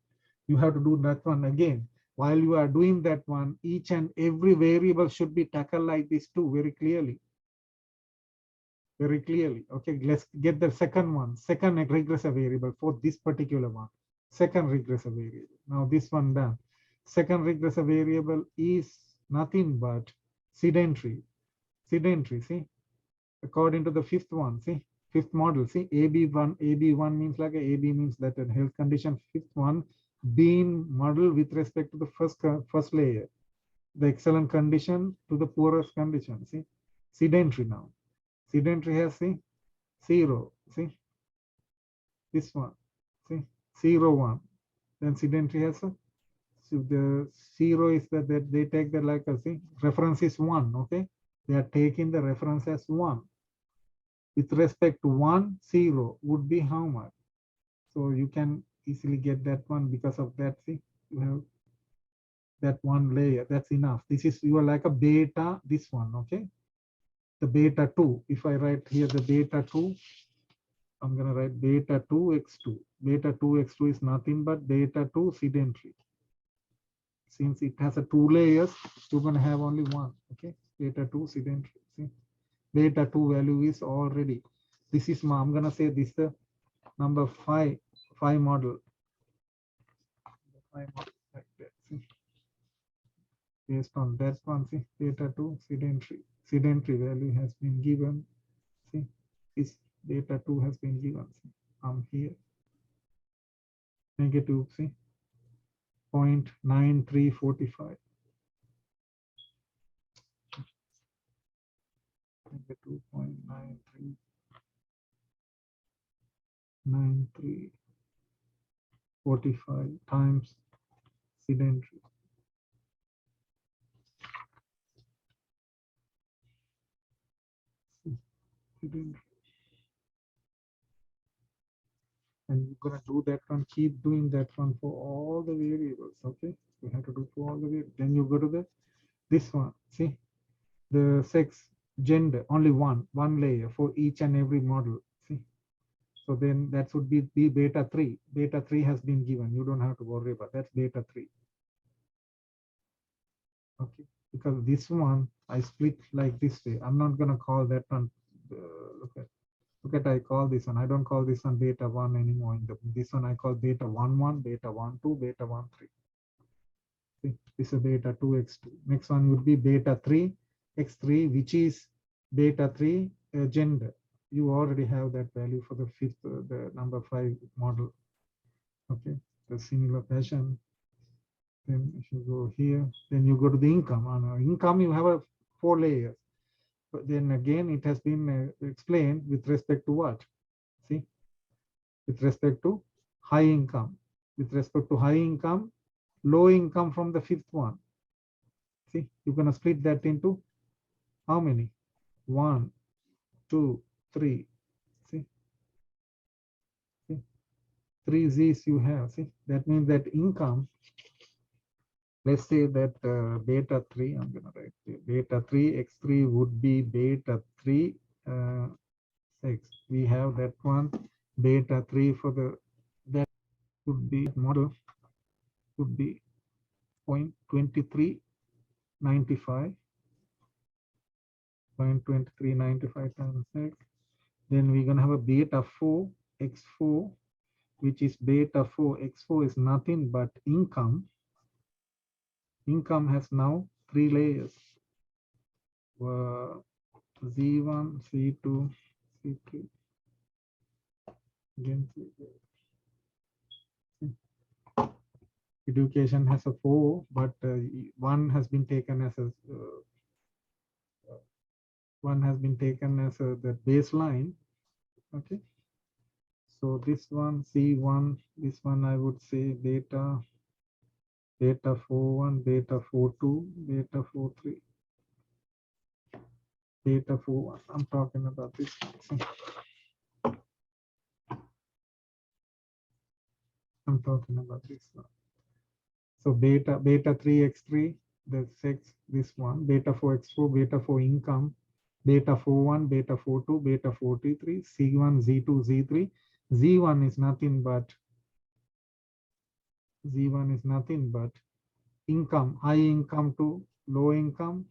you have to do that one again. While you are doing that one, each and every variable should be tackled like this too, very clearly. Very clearly. Okay, let's get the second one, second regressor variable for this particular one. Second regressor variable. Now this one done. Second regressor variable is nothing but sedentary. Sedentary, see, according to the fifth one, see, fifth model, see, AB1 means like a AB means that a health condition. Fifth one been modeled with respect to the first layer, the excellent condition to the poorest condition. See, sedentary now. Sedentary has, see, 0. See, this one. See, 0, 1. Then sedentary has a, so the 0 is that they take the like a, see, reference is 1. Okay, they are taking the reference as 1. With respect to 1, 0 would be how much? So you can easily get that one because of that. See, you have that one layer. That's enough. This is, you are like a beta, this one. Okay, the beta 2. If I write here the beta 2, I'm going to write beta 2x2. Beta 2x2 is nothing but beta 2 sedentary. Since it has a 2 layers, you're going to have only one. Okay, beta 2 sedentary. See, beta 2 value is already, this is, I'm going to say this is the number 5 model. 5 model like that. See, based on that one, see, beta 2 sedentary value has been given. See, this beta 2 has been given. See, I'm here. Negative, see, 0.9345. Negative 0.9345 times sedentary. Sedentary. And you're gonna do that one, keep doing that one for all the variables. Okay, you have to do for all the variables. Then you go to the this one. See, the sex, gender, only one layer for each and every model. See, so then that would be beta 3. Beta 3 has been given. You don't have to worry about that. That's beta 3. Okay, because this one I split like this way. I'm not gonna call that one. Look at, I call this one. I don't call this one beta 1 anymore. In this one I call beta 1 1, beta 1 2, beta 1 3. See, this is beta 2x2. Next one would be beta 3 x3, which is beta 3 gender. You already have that value for the fifth, the number 5 model. Okay, the similar fashion. Then if you go here, then you go to the income. On income, you have a 4 layers. But then again, it has been explained with respect to what? See, with respect to high income. With respect to high income, low income from the 5th one. See, you're going to split that into how many? 1, 2, 3. See, 3 Z's you have. See, that means that income, let's say that beta 3, I'm going to write here, beta 3 x3 would be beta 3 x. We have that one, beta 3 for the, that would be model, would be 0.2395. 0.2395 times x. Then we're going to have a beta 4 x4, which is beta 4 x4 is nothing but income. Income has now 3 layers. Z1, C2, C3. Again, education has a 4, but one has been taken as a the baseline. Okay, so this one C1, this one I would say beta 41, beta 42, beta 43, beta 41. I'm talking about this one. I'm talking about this one. So beta 3x3, the sex, this one, beta 4x4, beta 4 income, beta 41, beta 42, beta 43, C1, Z2, Z3. Z1 is nothing but income, high income to low income.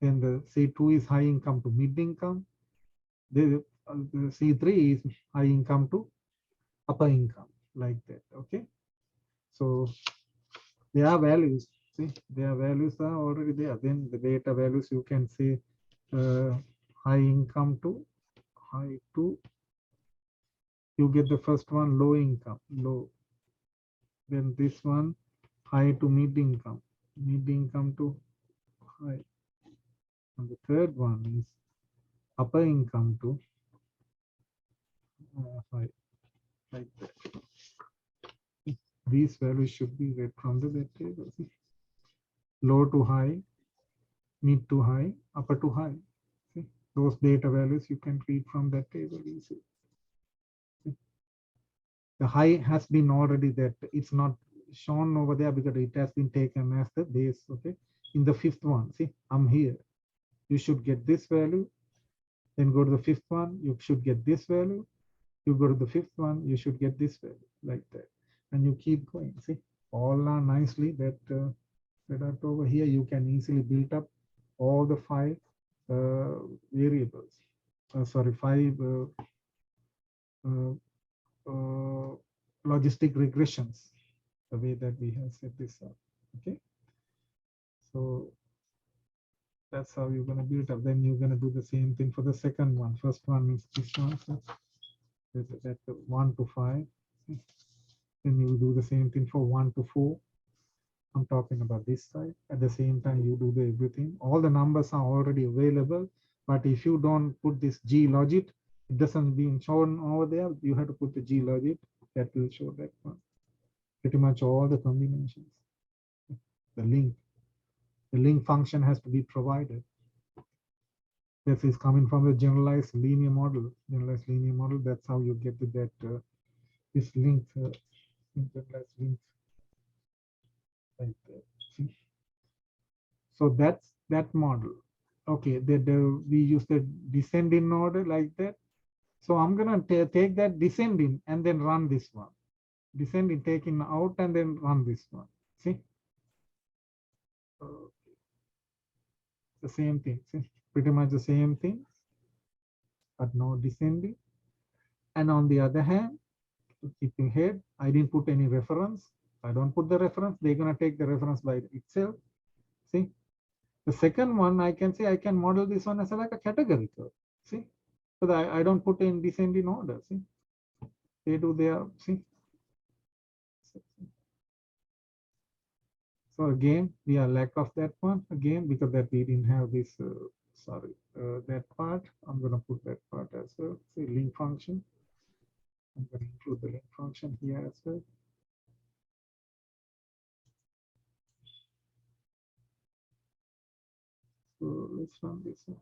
Then the C2 is high income to mid income. The C3 is high income to upper income, like that. Okay, so their values, see, their values are already there. Then the beta values you can see high income to high to, you get the first one, low income, low. Then this one, high to mid income to high. And the third one is upper income to high, like that. These values should be read from the table. See? Low to high, mid to high, upper to high. See? Those data values you can read from that table easily. The high has been already that it's not shown over there because it has been taken as the base. Okay, in the fifth one, see, I'm here. You should get this value, then go to the fifth one, you should get this value. You go to the fifth one, you should get this value, like that, and you keep going. See, all are nicely that set up over here. You can easily build up all the five variables. Sorry, five uh, logistic regressions, the way that we have set this up. Okay, so that's how you're going to build up. Then you're going to do the same thing for the second one. First one is this one, so that's 1 to 5. Then you do the same thing for 1 to 4. I'm talking about this side. At the same time, you do the everything. All the numbers are already available, but if you don't put this G logit, it doesn't being shown over there. You have to put the G logit. That will show that one. Pretty much all the combinations. The link function has to be provided. This is coming from the generalized linear model. Generalized linear model. That's how you get to that this link. Generalized link. Like that. See? So that's that model. Okay, we use the descending order like that. So I'm gonna take that descending and then run this one. Descending, taking out and then run this one. See, the same thing. See, pretty much the same thing, but no descending. And on the other hand, keeping head, I didn't put any reference. I don't put the reference. They're gonna take the reference by itself. See, the second one, I can say I can model this one as like a categorical. See, so I don't put in descending order. See, they do their, see. So again, we are lack of that one again because that we didn't have this. Sorry, that part. I'm gonna put that part as well. See, link function. I'm gonna include the link function here as well. So let's run this one.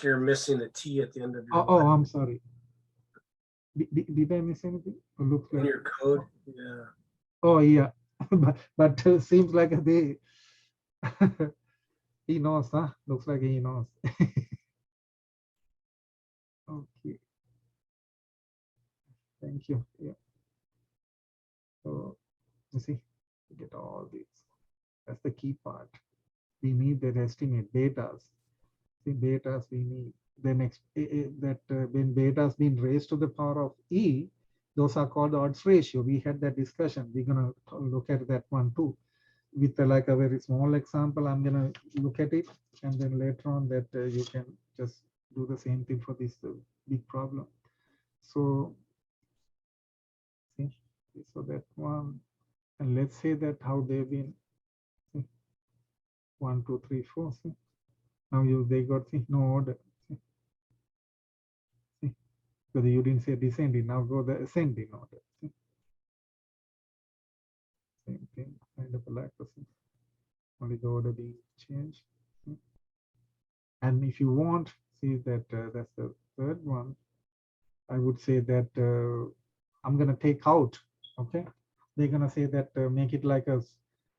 You're missing the T at the end of your Oh, I'm sorry. Did I miss anything? It looks in like your code. Yeah. oh yeah, but seems like they he knows, huh? Looks like he knows. Okay, thank you. Yeah. So you see, you get all these. That's the key part. We need that estimate betas. The betas we need. The next that when beta has been raised to the power of e, those are called odds ratio. We had that discussion. We're gonna look at that one too. With like a very small example, I'm gonna look at it, and then later on that you can just do the same thing for this big problem. So, see, so that one, and let's say that how they've been. See, 1, 2, 3, 4. See, now they got no order. See, because you didn't say descending. Now go the ascending order. See? Same thing, kind of a accuracy. Only the order being changed. See? And if you want, see that that's the third one. I would say that I'm going to take out, okay? They're going to say that make it like a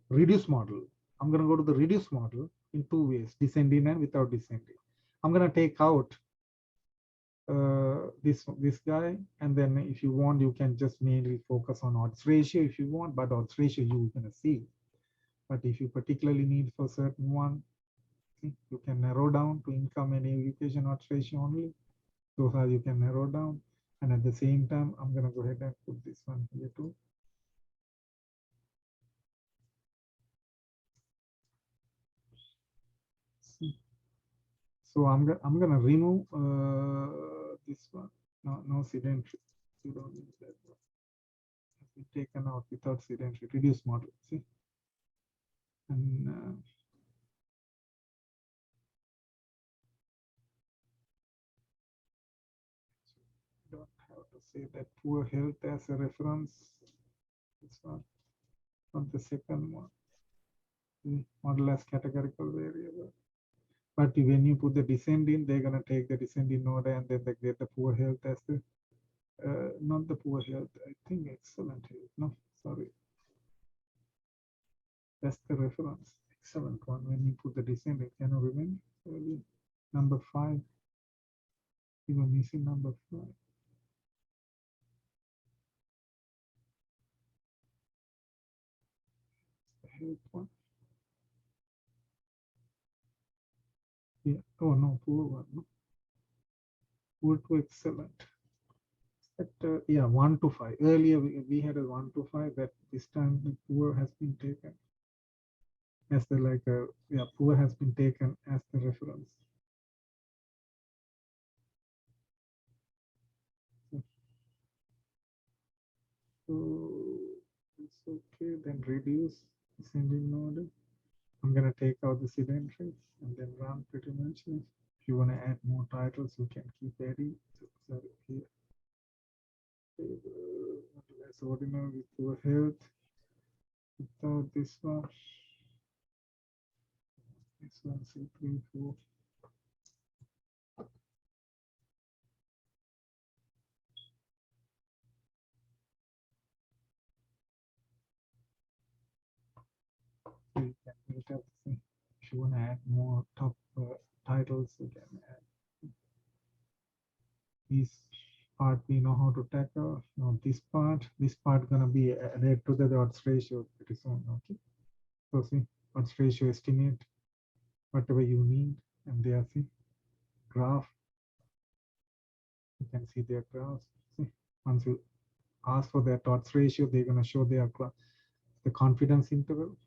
reduce model. I'm going to go to the reduce model in 2 ways, descending and without descending. I'm going to take out this guy, and then if you want, you can just mainly focus on odds ratio if you want, but odds ratio you're going to see. But if you particularly need for certain one, you can narrow down to income and education odds ratio only. Those are you can narrow down. And at the same time, I'm going to go ahead and put this one here too. So I'm going to remove this one. No sedentary. You don't need that one. be taken out without sedentary reduced model. See, and don't have to say that poor health as a reference. This one, not the second one. See, model as categorical variable. But when you put the descending, they're gonna take the descending node and then they get the poor health as the not the poor health. I think excellent health. No, sorry. That's the reference. Excellent one. When you put the descending, can you remember? Number 5. You were missing number 5. The health one. Yeah. Oh no, poor one. No. Poor to excellent. At, yeah, 1 to 5. Earlier we had a 1 to 5. That this time the poor has been taken as the yeah, poor has been taken as the reference. So it's okay. Then reduce descending node. I'm gonna take out the sedentary and then run pretty much. If you want to add more titles, you can keep adding. So here, less ordinary with poor health. Without this one, C 3, 4. So you can build up. If you want to add more top titles, you can add. This part we know how to tackle. Now this part gonna be added to the odds ratio pretty soon. Okay. So see, odds ratio estimate whatever you need, and there see graph. You can see their graphs. See, once you ask for their odds ratio, they're gonna show their the confidence interval.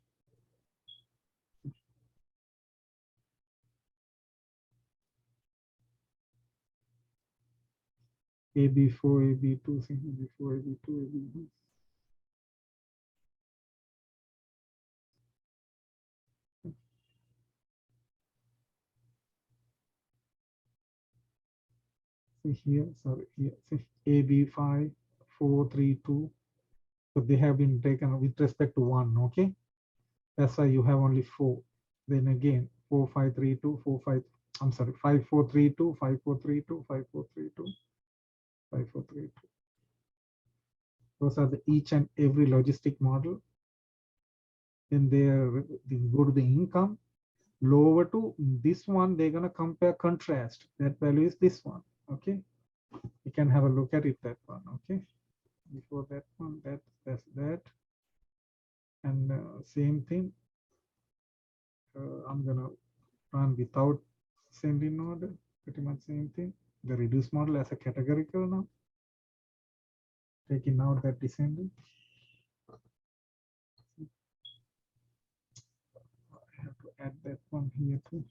AB4, AB2, see AB4, AB2, AB2. See here, sorry, here, see AB5, 4, 3, 2. So they have been taken with respect to 1, okay? That's why you have only 4. Then again, 4, 5, 3, 2, 4, 5. I'm sorry, 5, 4, 3, 2, 5, 4, 3, 2, 5, 4, 3, 2, 5, 4, 3, 2. Those are the each and every logistic model. Then they go to the income. Lower to this one, they're gonna compare contrast. That value is this one. Okay. You can have a look at it, that one. Okay. Before that one, that's that. And same thing. I'm gonna run without sending node. Pretty much same thing. The reduced model as a categorical now. Taking out that descending. I have to add that one here too.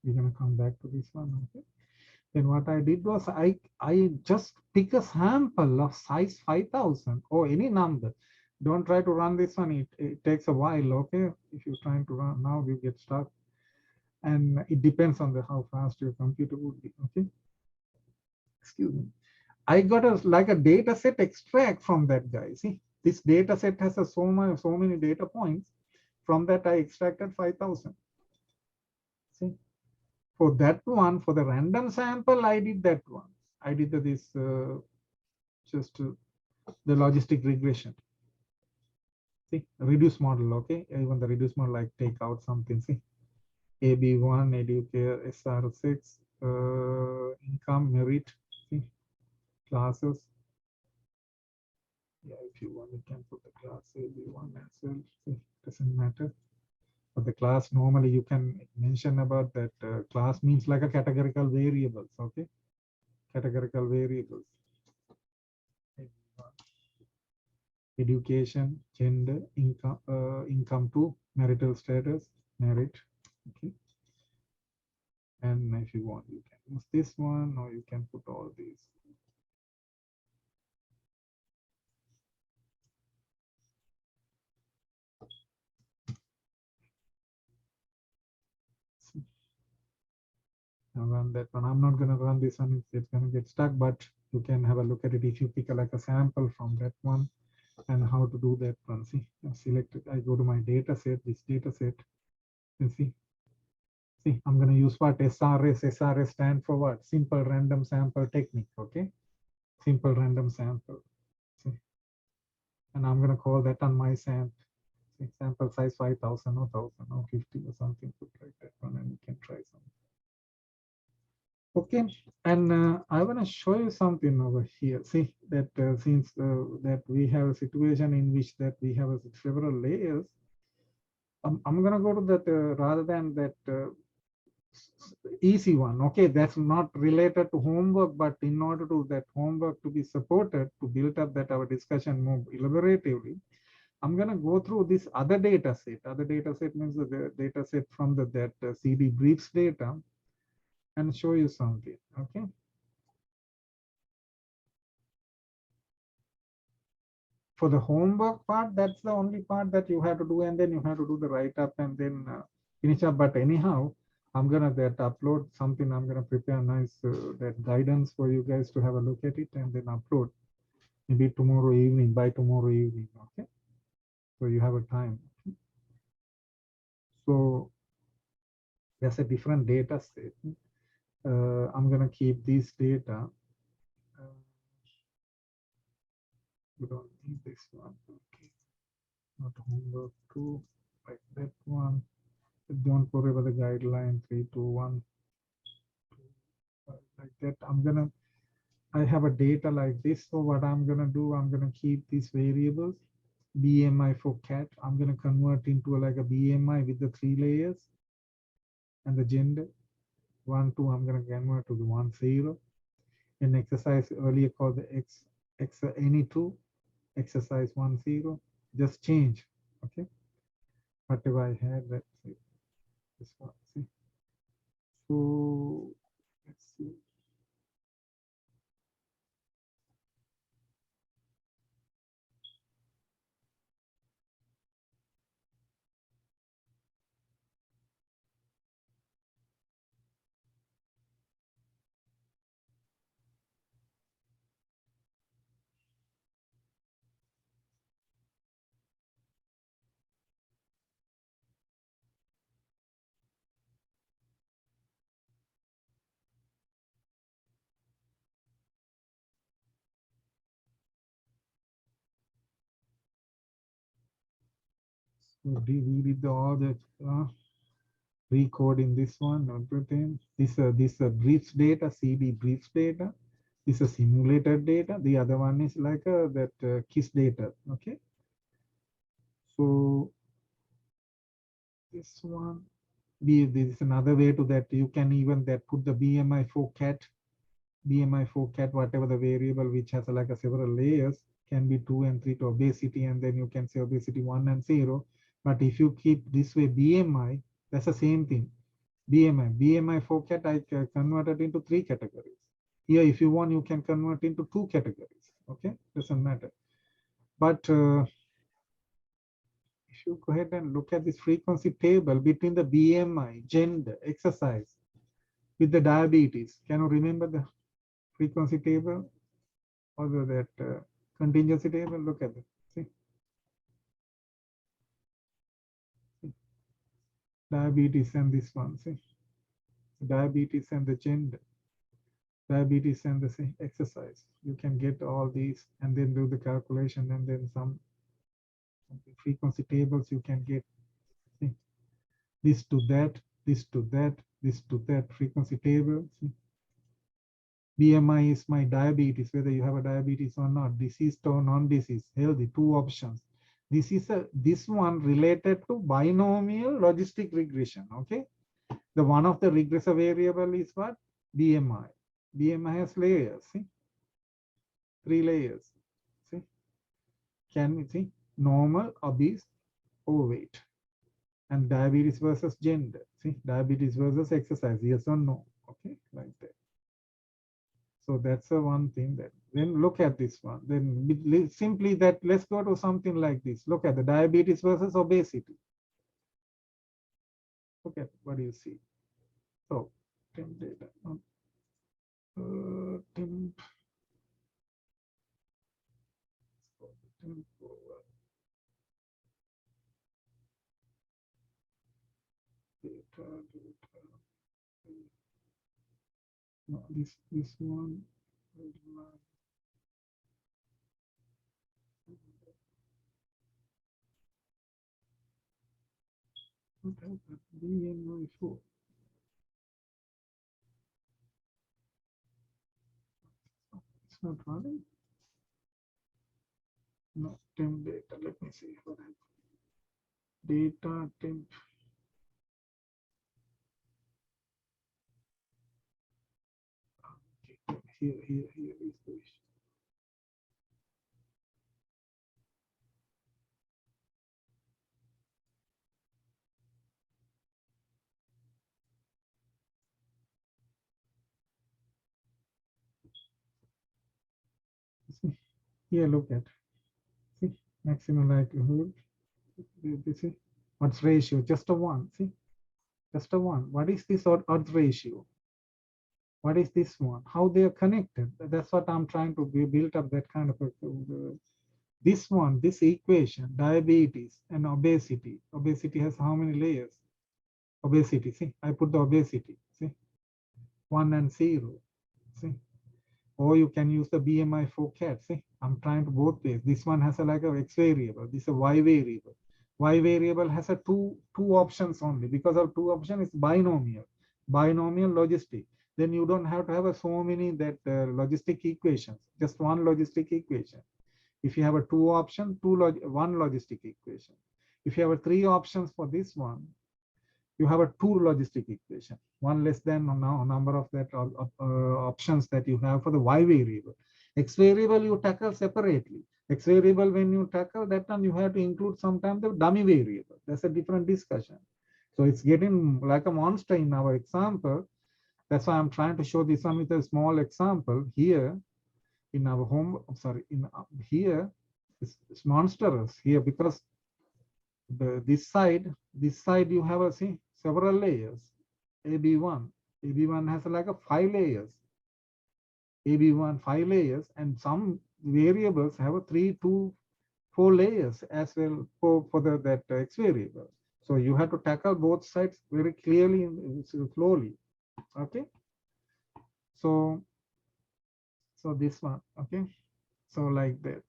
We're gonna come back to this one. Okay. Then what I did was I just pick a sample of size 5,000 or any number. Don't try to run this one. It takes a while. Okay. If you're trying to run now, you get stuck. And it depends on how fast your computer would be. Okay. Excuse me. I got a data set extract from that guy. See, this data set has so many data points. From that, I extracted 5,000. See, for that one, for the random sample, I did that one. I did this just the logistic regression. See, reduce model. Okay, even the reduce model, like take out something. See, AB1, educare, SR6, income, merit. See, classes. Yeah, if you want, you can put the class AB1 as well. See, doesn't matter. But the class, normally you can mention about that class means like a categorical variables. Okay, categorical variables. Education, gender, income to marital status, merit. Okay, and if you want, you can use this one, or you can put all these. I'll run that one. I'm not going to run this one. It's going to get stuck, but you can have a look at it if you pick like a sample from that one and how to do that one. See, I select it. I go to my data set, this data set. You see, I'm going to use what? SRS. SRS stand for what? Simple random sample technique. Okay, simple random sample. See, and I'm going to call that on my sample. Sample size 5,000 or 1,000 or 50 or something. Put like that one, and you can try something. Okay, and I want to show you something over here. See that since that we have a situation in which that we have several layers, I'm gonna go to that rather than that easy one. Okay, that's not related to homework, but in order to that homework to be supported, to build up that our discussion more elaboratively, I'm gonna go through this other data set. Other data set means the data set from that CD briefs data, and show you something. Okay. For the homework part, that's the only part that you have to do, and then you have to do the write-up and then finish up. But anyhow, I'm gonna that upload something. I'm gonna prepare a nice that guidance for you guys to have a look at it and then upload maybe tomorrow evening, by tomorrow evening. Okay, so you have a time. So there's a different data set. I'm gonna keep this data. You don't need this one. Okay, not homework 2, like that one. Don't worry about the guideline 3, 2, 1, like that. I have a data like this. So what I'm gonna do, I'm gonna keep these variables. BMI for cat, I'm gonna convert into like a BMI with the 3 layers, and the gender 1, 2. I'm gonna convert to the 1, 0. In exercise earlier called the any 2, exercise 1, 0. Just change. Okay, whatever I had, let's see this one. See, so let's see. So we did all that. Recode in this one, everything. This briefs data, CD briefs data. This is simulated data. The other one is like that KISS data. Okay. So this one, this is another way to that you can even that put the BMI for cat, whatever the variable which has like a several layers, can be 2 and 3 to obesity, and then you can say obesity 1 and 0. But if you keep this way BMI, that's the same thing. BMI for cat, I converted into 3 categories. Here, if you want, you can convert into 2 categories. Okay, doesn't matter. But if you go ahead and look at this frequency table between the BMI, gender, exercise, with the diabetes, can you remember the frequency table or that contingency table? Look at it. See, diabetes and this one. See, diabetes and the gender, diabetes and the exercise. You can get all these and then do the calculation, and then some frequency tables you can get. See, this to that, this to that, this to that frequency table. See, BMI is my diabetes, whether you have a diabetes or not, diseased or non-diseased, healthy, 2 options. This one related to binomial logistic regression. Okay, the one of the regressor variable is what? BMI. BMI has layers. See, 3 layers. See, can we see normal, obese, overweight, and diabetes versus gender. See, diabetes versus exercise. Yes or no? Okay, like that. So that's the one thing that then look at this one. Then simply that let's go to something like this. Look at the diabetes versus obesity. Look at what do you see? So temp data. Temp data. No, this one. What happened? BMI4. It's not running. No, temp data. Let me see what happened. Data temp. Okay, here is the issue. See, here look at. See, maximum likelihood. This is odds ratio, just a one. See, just a one. What is this odds ratio? What is this one? How they are connected? That's what I'm trying to build up that kind of a, this one, this equation, diabetes and obesity. Obesity has how many layers? Obesity. See, I put the obesity. See, 1 and 0. See, or you can use the BMI for cat. See, I'm trying to both ways. This one has a like a X variable. This is a Y variable. Y variable has a two options only. Because of two options, it's binomial logistic. Then you don't have to have a so many that logistic equations. Just one logistic equation. If you have a two option, one logistic equation. If you have a three options for this one, you have a two logistic equation, one less than number of that options that you have for the Y variable. X variable you tackle separately. X variable, when you tackle that one, you have to include sometimes the dummy variable. That's a different discussion. So it's getting like a monster in our example. That's why I'm trying to show this one with a small example here in our home. Sorry, in here it's monstrous here because this side you have a see several layers. AB1 has like a 5 layers. AB1 5 layers, and some variables have a 3 2 4 layers as well for that X variable. So you have to tackle both sides very clearly and slowly. Okay, so this one. Okay, so like that.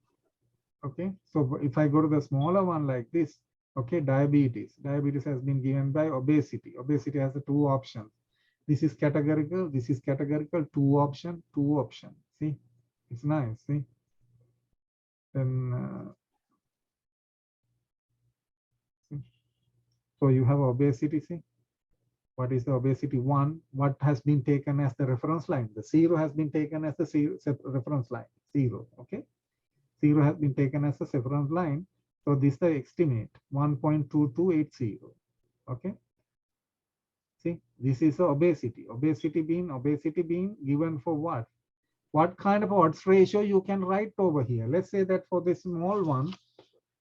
Okay, so if I go to the smaller one like this, okay, diabetes has been given by obesity. Obesity has the two options. This is categorical, two option. See, it's nice. See, then so you have obesity. See, what is the obesity one? What has been taken as the reference line? The 0 has been taken as the reference line. 0. Okay, 0 has been taken as a reference line. So this is the estimate 1.2280. Okay. See, this is the obesity. Obesity being given for what? What kind of odds ratio you can write over here? Let's say that for this small one,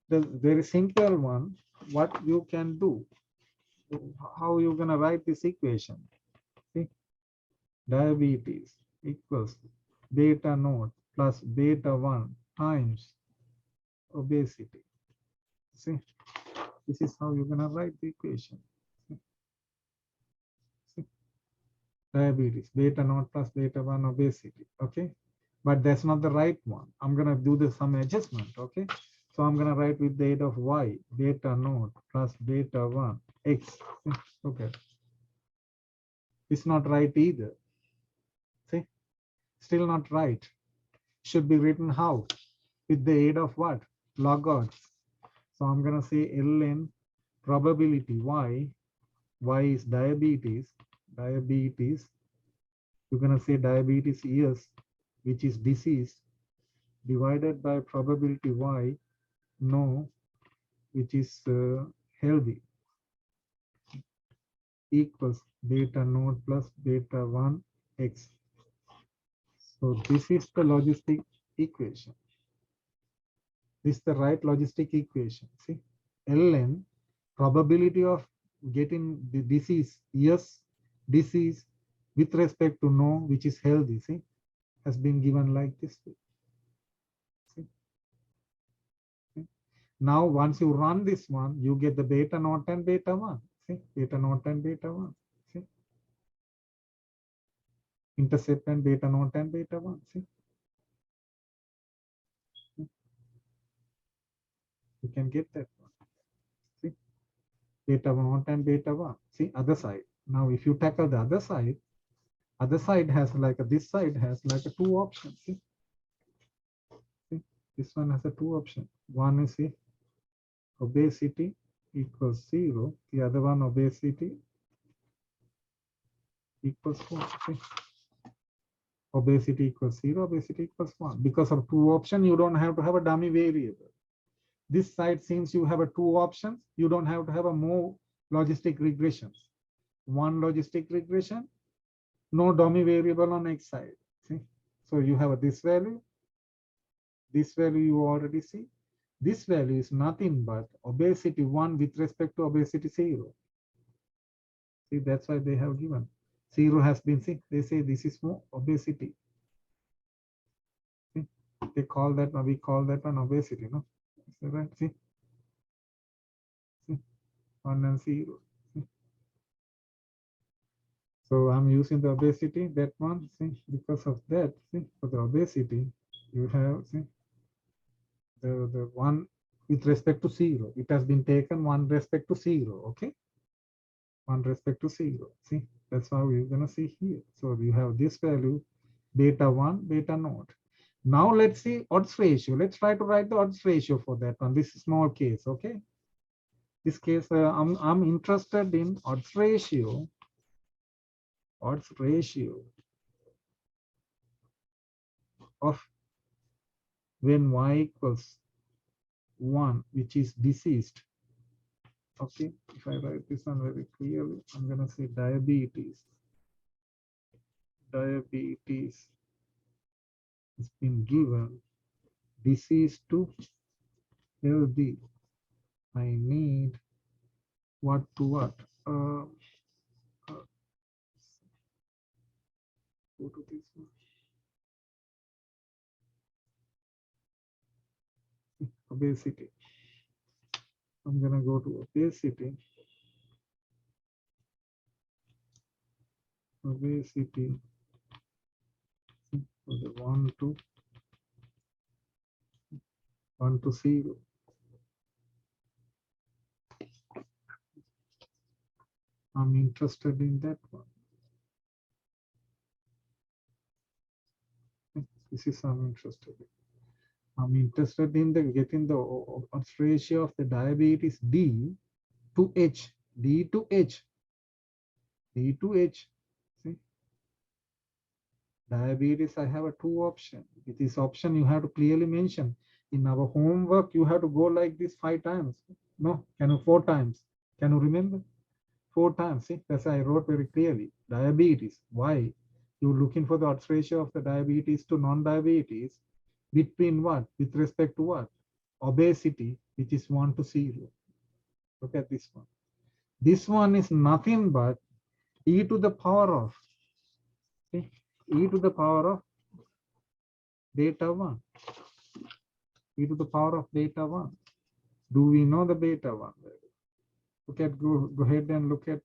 the very simple one, what you can do, how you gonna write this equation? See, diabetes equals beta naught plus beta 1 times obesity. See, this is how you're gonna write the equation. See, diabetes, beta naught plus beta 1 obesity. Okay, but that's not the right one. I'm gonna do some adjustment. Okay, so I'm gonna write with the aid of y, beta naught plus beta 1 x. Okay, it's not right either. See, still not right. Should be written how? With the aid of what? Log odds. So I'm gonna say ln probability y is diabetes. You're gonna say diabetes years, which is disease, divided by probability y no, which is healthy, equals beta naught plus beta 1 x. So this is the logistic equation. This is the right logistic equation. See, ln probability of getting the disease, yes, disease with respect to no, which is healthy, see, has been given like this. See? See? Now, once you run this one, you get the beta naught and beta 1. See, beta naught and beta 1. See, intercept and beta naught and beta 1. See, you can get that one. See, beta naught and beta 1. See, other side. Now, if you tackle the other side has like this side has like a two options. See, this one has a two option. One is see, obesity equals 0. The other one, obesity equals 1. See? Obesity equals 0, obesity equals 1. Because of two options, you don't have to have a dummy variable. This side, since you have a two options, you don't have to have a more logistic regressions. One logistic regression, no dummy variable on X side. See? So you have this value you already see. This value is nothing but obesity 1 with respect to obesity 0. See, that's why they have given. 0 has been seen. They say this is more obesity. See? They call that one, we call that one obesity, no? Is that right? See? 1 and 0. See? So I'm using the obesity, that one, see, because of that, see, for the obesity, you have, see, the one with respect to 0. It has been taken 1 respect to 0, okay? 1 respect to 0. See, that's how we're gonna see here. So you have this value, beta 1, beta naught. Now let's see odds ratio. Let's try to write the odds ratio for that one. This is small case, okay? This case, I'm interested in odds ratio of when y equals 1, which is deceased. Okay, if I write this one very clearly, I'm gonna say diabetes has been given, disease to healthy. I need what to what? Go to this one. Obesity. I'm gonna go to obesity. Obesity. For the 1 to 0. I'm interested in that one. This is I'm interested in. I'm interested in the getting the odds ratio of the diabetes D to H. D to H. See, diabetes, I have a two option. With this option, you have to clearly mention. In our homework, you have to go like this 5 times. No, can you 4 times? Can you remember? 4 times. See, that's why I wrote very clearly. Diabetes. Why? You're looking for the odds ratio of the diabetes to non-diabetes. Between what? With respect to what? Obesity, which is 1 to 0. Look at this one. This one is nothing but e to the power of, see, e to the power of beta 1. E to the power of beta 1. Do we know the beta 1? Look at, go ahead and look at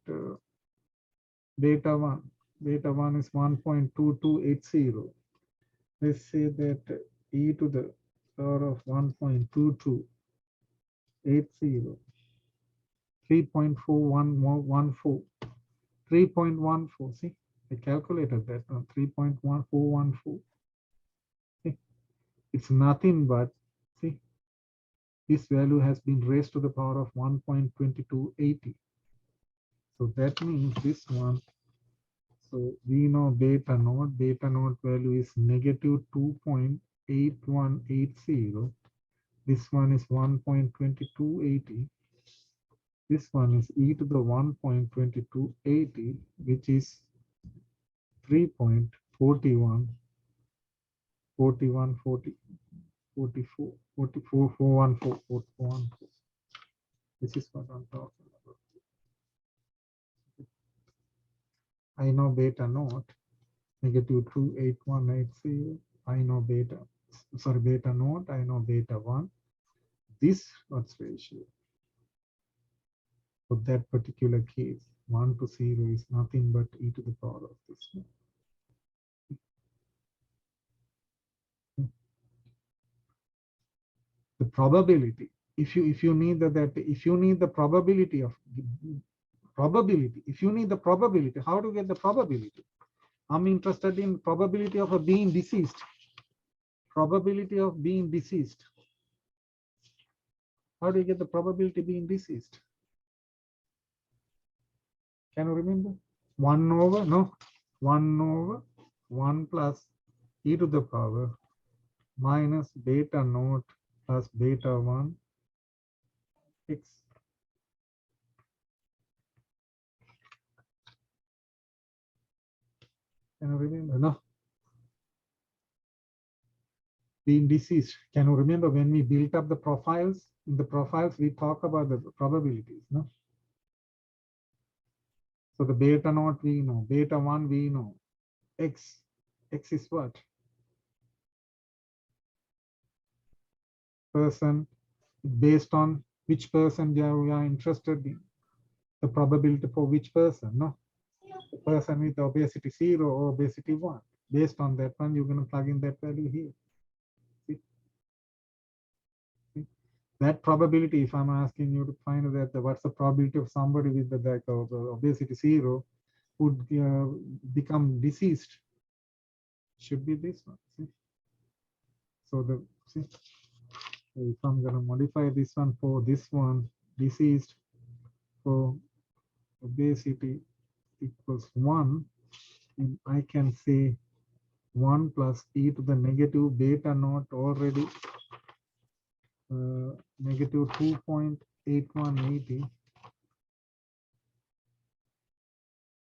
beta 1. Beta 1 is 1.2280. Let's say that e to the power of 1.2280, 3.4114, 3.14. See, I calculated that one, 3.1414. See, it's nothing but, see, this value has been raised to the power of 1.2280. So that means this one. So we know beta naught value is negative 2.8180. This one is 1.2280. This one is e to the 1.2280, which is 3.41, 41, 40, 44, 44, 414, 414. This is what I'm talking about. I know beta naught, negative 28180. I know beta, sorry, beta naught. I know beta 1. This odds ratio for that particular case, 1 to 0 is nothing but e to the power of this one. The probability, if you need if you need the probability of if you need the probability, how to get the probability? I'm interested in probability of being deceased. Probability of being deceased. How do you get the probability being deceased? Can you remember? 1 over, no, 1 over 1 plus e to the power minus beta naught plus beta 1 x. Can you remember? No. Being deceased. Can you remember when we built up the profiles? In the profiles, we talk about the probabilities. No. So the beta naught we know, beta 1 we know. X is what? Person, based on which person we are interested in. The probability for which person? No. The person with obesity 0 or obesity 1. Based on that one, you're going to plug in that value here. See? See? That probability, if I'm asking you to find that what's the probability of somebody with the obesity 0 would become deceased, should be this one. See? So the see, if I'm going to modify this one for this one, deceased for obesity equals 1, and I can say 1 plus e to the negative beta naught already negative 2.8180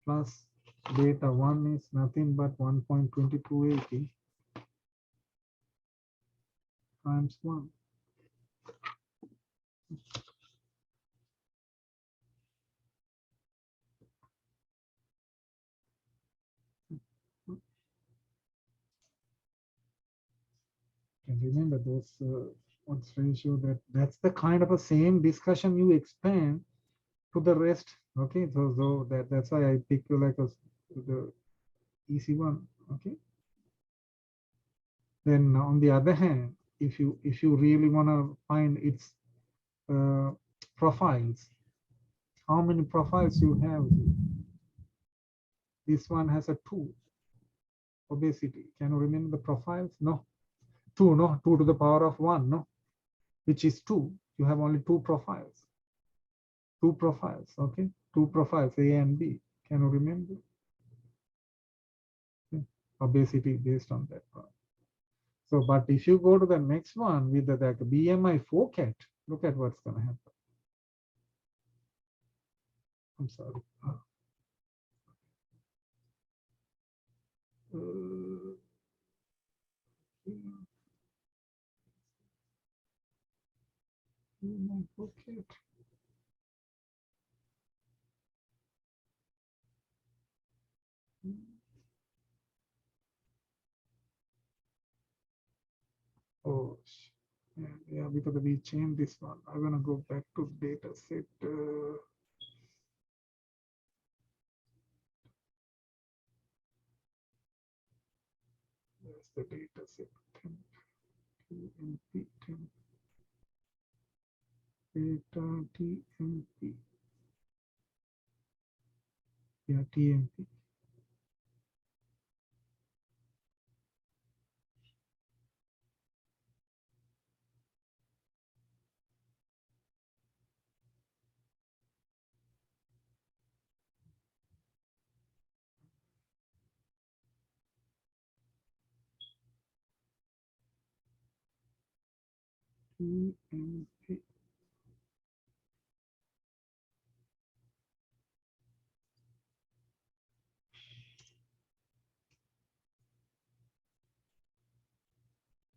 plus beta 1 is nothing but 1.2280 times 1. Can remember those odds ratio, that's the kind of a same discussion you expand to the rest. Okay, so that's why I pick like the easy one. Okay. Then on the other hand, if you really want to find its profiles, how many profiles you have? This one has a 2 obesity. Can you remember the profiles? No, 2, no, 2 to the power of 1, no, which is 2. You have only 2 profiles. 2 profiles, okay, 2 profiles, A and B. Can you remember? Okay. Obesity based on that one. So, but if you go to the next one with the BMI 4CAT, look at what's going to happen. I'm sorry. BMI 4CAT. Oh, yeah, because we changed this one. I'm gonna go back to data set. There's the data set. TMP, data TMP. Yeah, TMP. BMI.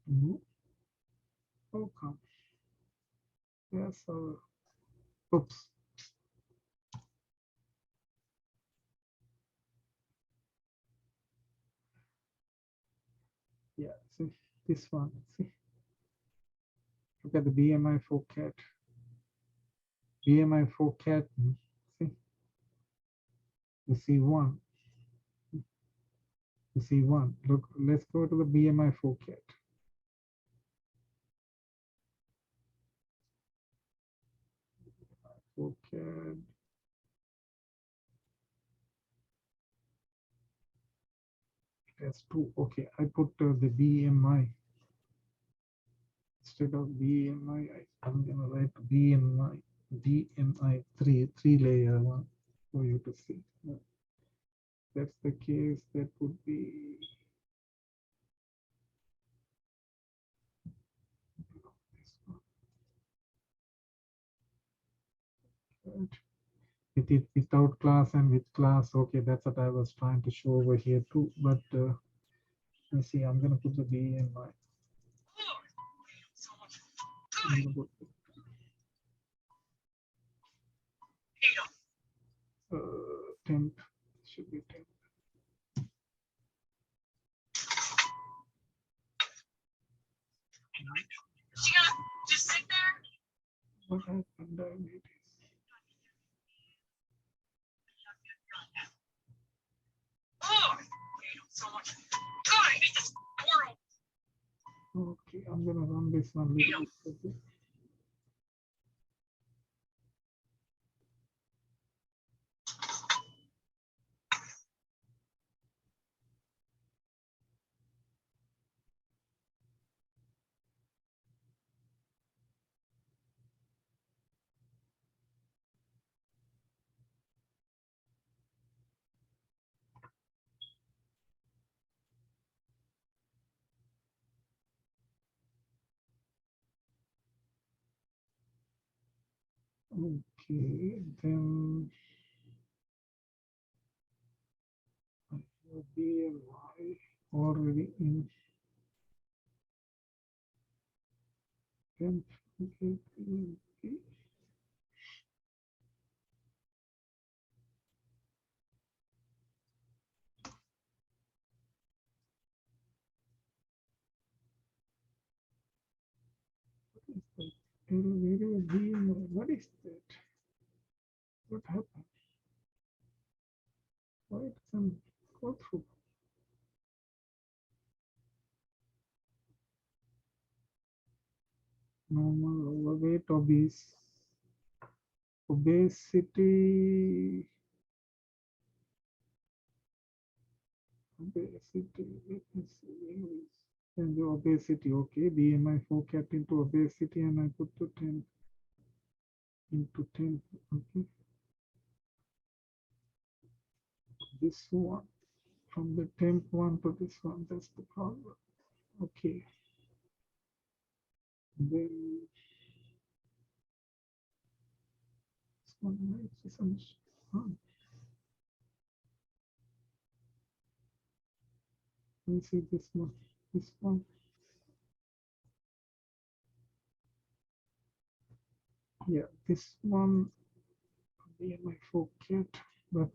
No. How come? Yes. Oops. Yeah. See this one. See. Look at the BMI for cat. BMI for cat. See. You see one. You see one. Look. Let's go to the BMI for cat. For cat. That's 2. Okay. I put the BMI. Instead of BMI, I'm gonna write BMI 3 layer one for you to see. That's the case. That would be this one. Right. With it without class and with class. Okay, that's what I was trying to show over here too. But let's see. I'm gonna put the BMI. Temp should be temp. Just sit there. What happened? Diabetes. Oh, so much. God, I hate this world. Okay, I'm gonna run this one. Little bit. Okay, then I have BMI already in temp. Okay, okay. BMI. What is that? What happened? Why it doesn't go through? Normal, overweight, obese. Obesity. Obesity. Let me see. Where is and the obesity? Okay, BMI 4 kept into obesity, and I put to 10 into 10. Okay, this one from the temp one to this one. That's the problem. Okay, then this one makes some. Let me see this one. This one. Yeah, this one. BMI 4 cat, but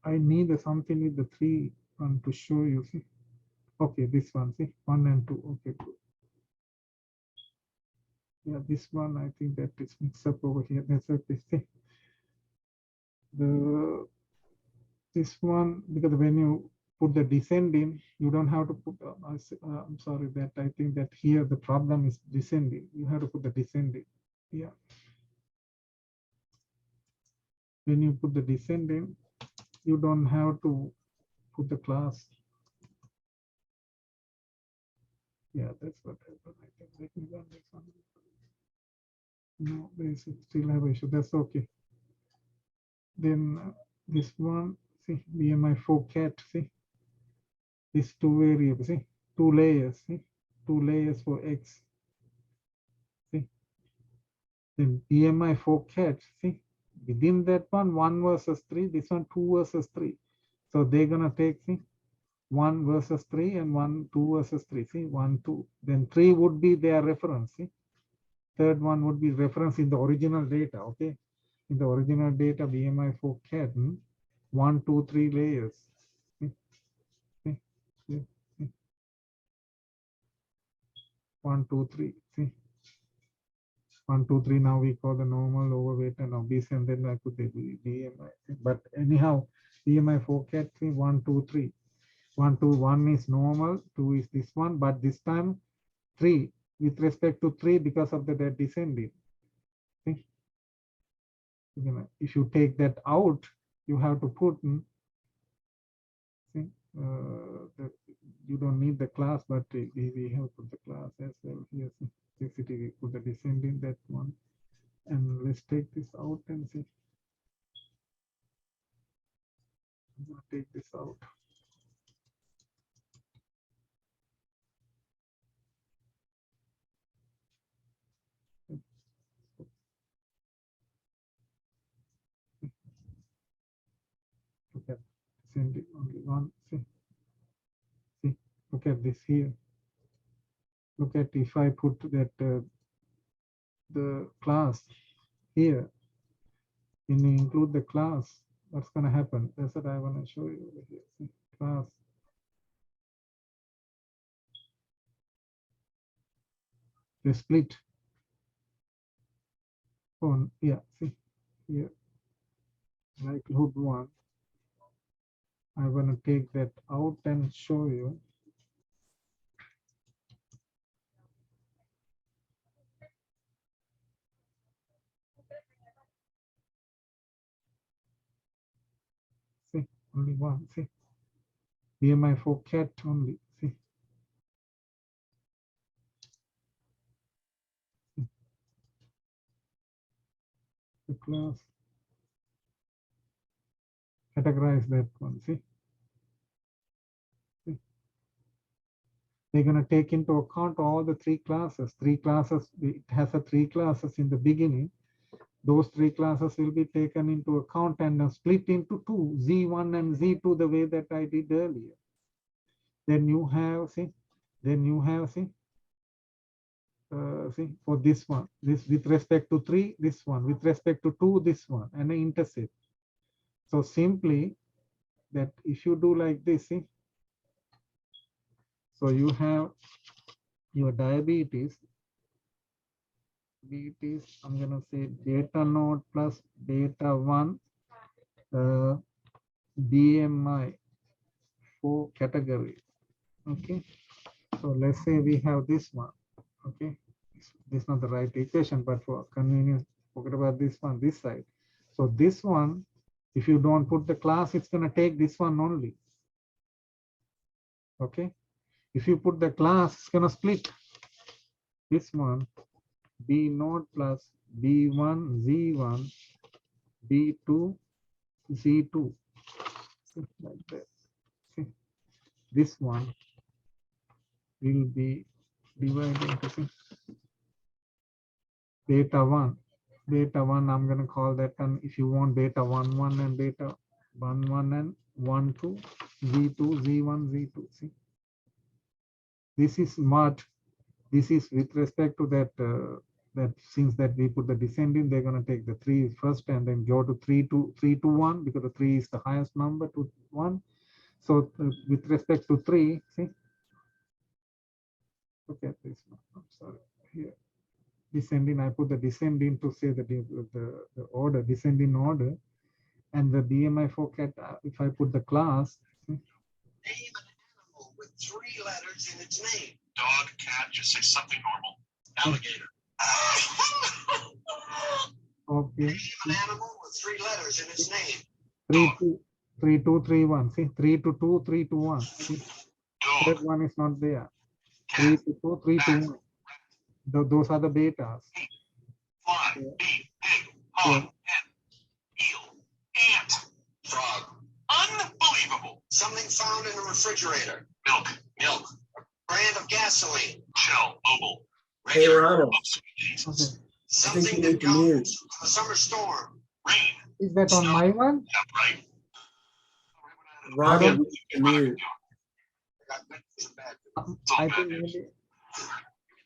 I need something with the 3 one to show you. See, okay, this one. See, 1 and 2. Okay, good. Yeah, this one. I think that is mixed up over here. That's what they say. The this one, because when you put the descending, you don't have to put. I'm sorry that I think that here the problem is descending. You have to put the descending. Yeah. When you put the descending, you don't have to put the class. Yeah, that's what happened. I think. Let me run this one. No, they still have issue. That's okay. Then this one, see, BMI 4 cat, see, these 2 variables, see, 2 layers, see, 2 layers for X. See, Then BMI for cats, see, within that one, 1 versus 3, this one 2 versus 3. So they're gonna take, see, 1 versus 3 and 1, 2 versus 3, see, 1, 2. Then 3 would be their reference, see. Third one would be reference in the original data, okay. In the original data, BMI for cat, 1, 2, 3 layers. See, see, see, see. 1, 2, 3, see. 1, 2, 3. Now we call the normal, overweight, and obese, and then I put the BMI. But anyhow, BMI for cat, 1, 2, 3. 1, 2, 1 is normal, 2 is this one, but this time 3 with respect to 3 because of the descending. See? If you take that out, you have to put, see, you don't need the class, but we have put the class as well here. We put the descending, that one. And let's take this out and see. I'm gonna take this out. Look at descending only one. See, look at this here. Look at if I put that the class here, when you include the class, what's gonna happen? That's what I want to show you over here. See, class. The split. On, yeah, see here. Likelihood 1. I want to take that out and show you. See, only one. See, BMI for cat only. See, the class. Categorize that one. See, they're going to take into account all the 3 classes. 3 classes, it has a 3 classes in the beginning. Those 3 classes will be taken into account and split into 2, Z1 and Z2, the way that I did earlier. Then you have, see, see, for this one, this with respect to 3, this one, with respect to 2, this one, and an intercept. So simply that if you do like this, see, so you have your diabetes, I'm gonna say beta naught plus beta 1 BMI 4 category. Okay, so let's say we have this one. Okay, this is not the right equation, but for convenience, forget about this one, this side. So this one, if you don't put the class, it's gonna take this one only. Okay, if you put the class, it's gonna split this one, B naught plus B1 Z1 B2 Z2, like that. See, this one will be divided into, see, beta 1. Beta 1, I'm going to call that, and if you want beta 1 1 and beta 1 1 and 1 2 Z2 Z1 Z2. See, this is mud. This is with respect to that that since that we put the descending, they're going to take the 3 first and then go to 3 to 1 because the 3 is the highest number to 1. So with respect to 3, see, look at this one. I'm sorry, here descending. I put the descending to say that the order, descending order, and the BMI for cat. If I put the class, see? Name an animal with 3 letters in its name. Dog, cat, just say something normal. Alligator. Okay. Name an animal with 3 letters in its name. 3 2 3 2 3 1. See, 3 to 2 3 to 1. See? Third Dog, one is not there. cat, 3 to 2 3 to 1. Those are the betas. fly, Yeah. bee, pig, hog, hen, eel, ant, frog. Unbelievable. Something found in the refrigerator. Milk. Milk. A brand of gasoline. Shell. Mobile. Hey, Regular. Ronald. Oh, sweet Jesus. Okay. think Something you that need to mute. comes with a summer storm. Rain. Is that on my one? Yep, right. Ronald, you need to mute. I got good news and bad news. I think maybe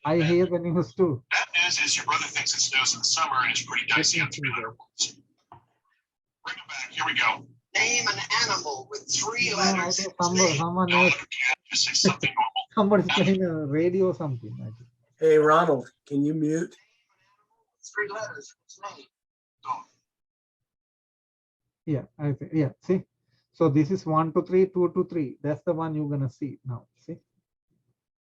I hear the news too. Bad news is your brother thinks it snows in the summer and it's pretty dicey on 300 volts. Bring him back. Here we go. Name an animal with 3 No, I letters. think Snake. someone No, else, you can't. Just say something normal. somebody's playing a radio or something. I think. Hey, Ronald, can you mute? 3 letters. Snake. Dog. Yeah, I think. Yeah, see. So this is 1, 2, 3, 2, 2, 3. That's the one you're gonna see now. See.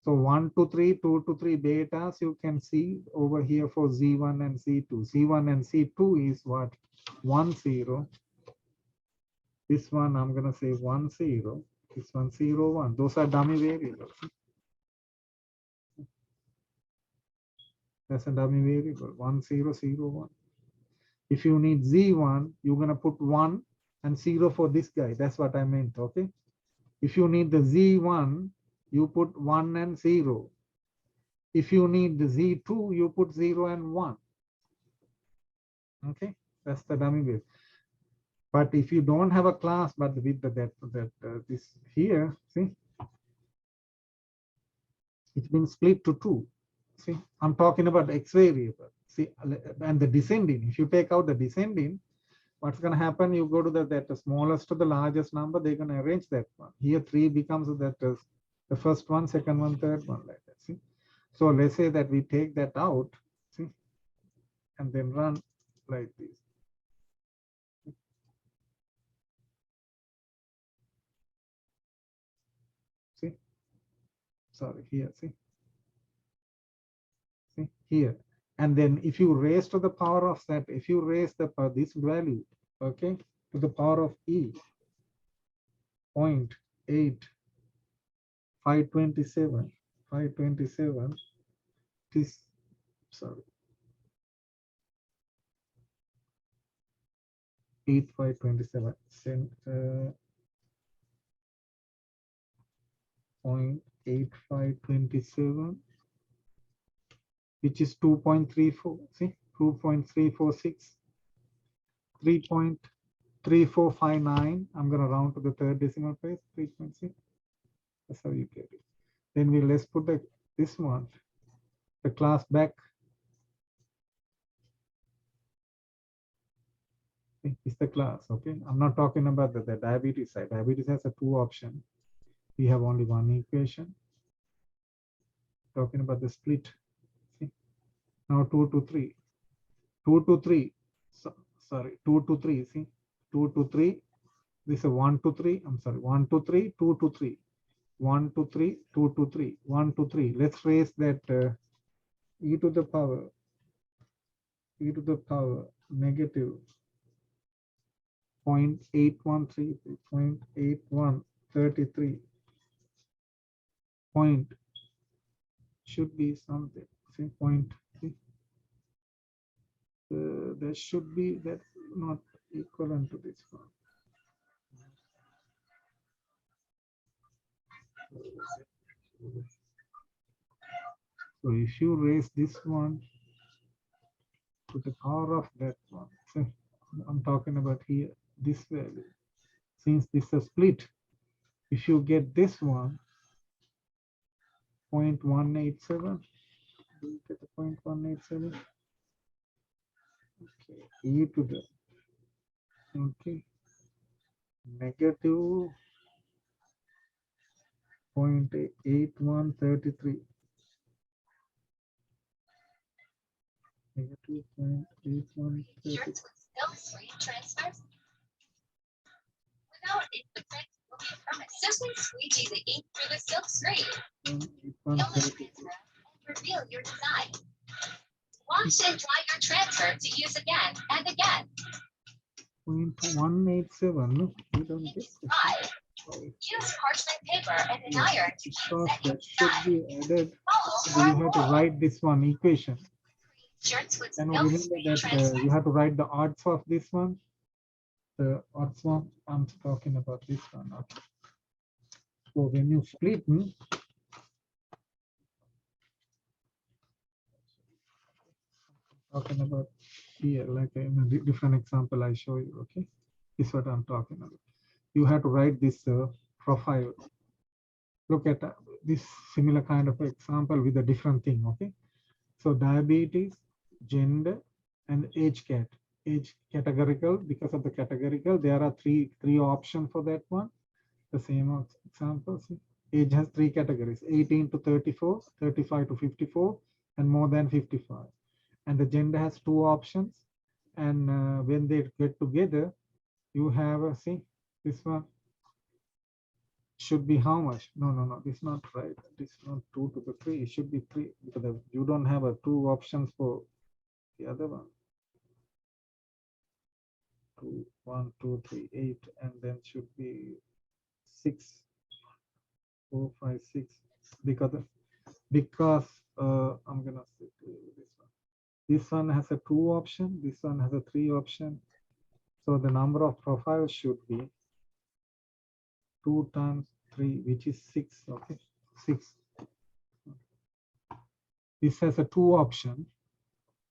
So 1, 2, 3, 2, 2, 3 betas you can see over here for Z1 and Z2. Z1 and Z2 is what? 1, 0. This one I'm gonna say 1, 0. This one 0, 1. Those are dummy variables. That's a dummy variable. 1, 0, 0, 1. If you need Z1, you're gonna put 1 and 0 for this guy. That's what I meant. Okay. If you need the Z1, you put 1 and 0. If you need the Z2, you put 0 and 1. Okay, that's the dummy base. But if you don't have a class, but with this here, see, it's been split to 2. See, I'm talking about X variable. See, and the descending. If you take out the descending, what's going to happen? You go to the smallest to the largest number. They're going to arrange that one. Here 3 becomes the first one, second one, third one, like that. See, so let's say that we take that out, see, and then run like this. See, sorry, here, see here. And then if you raise to the power of that, if you raise the this value, okay, to the power of E, 0.8, 527, this, sorry, 8527, 0.8527, which is 2.34, see, 2.346, 3.3459. I'm going to round to the third decimal place, 3.6. That's how you get it. Then let's put this one, the class back. Is the class, okay? I'm not talking about the diabetes side. Diabetes has a 2 option. We have only 1 equation. Talking about the split. See? Now 2 to 3. 2 to 3. Sorry, 2 to 3. See? 2 to 3. This is a 1 to 3. I'm sorry, 1 to 3, 2 to 3. 1 to 3, 2 to 3, 1 to 3. Let's raise that e to the power negative 0.813, 0.8133. Point should be something. See, point. See? There should be that not equivalent to this one. So if you raise this one to the power of that one, so I'm talking about here, this value. Since this is a split, if you get this one, 0.187, do you get the 0.187? Okay, e to the, okay, negative 0.8133. Negative 0.8133. Shirts with silk screen transfers without ink, the print will be permanent. Simply squeegee the ink through the silk screen. You'll transfer and reveal your design. Wash and dry your transfer to use again and again. 0.187. No, you don't get this. Dry. Sorry. Use parchment paper and an iron to keep Because setting that should dry. be added. Follow So for you have to rule. write this one equation. Shirts with And silk remember screen that transfers. you have to write the odds of this one. The odds one, I'm talking about this one. Okay. So when you split, talking about here, like in a different example I show you. Okay, this is what I'm talking about. You have to write this profile. Look at this similar kind of example with a different thing. Okay, so diabetes, gender, and age categorical. Because of the categorical, there are three options for that one. The same example. See, age has three categories: 18 to 34, 35 to 54, and more than 55. And the gender has two options. And when they get together, you have see this one should be how much? No, this is not right. This is not 2 to the 3. It should be 3 because you don't have a two options for the other one. 2, 1, 2, 3, 8, and then should be 6, 4, 5, 6. Because I'm gonna say this one. This one has a 2 option. This one has a 3 option. So the number of profiles should be 2 times 3, which is 6. Okay, 6. This has a 2 option.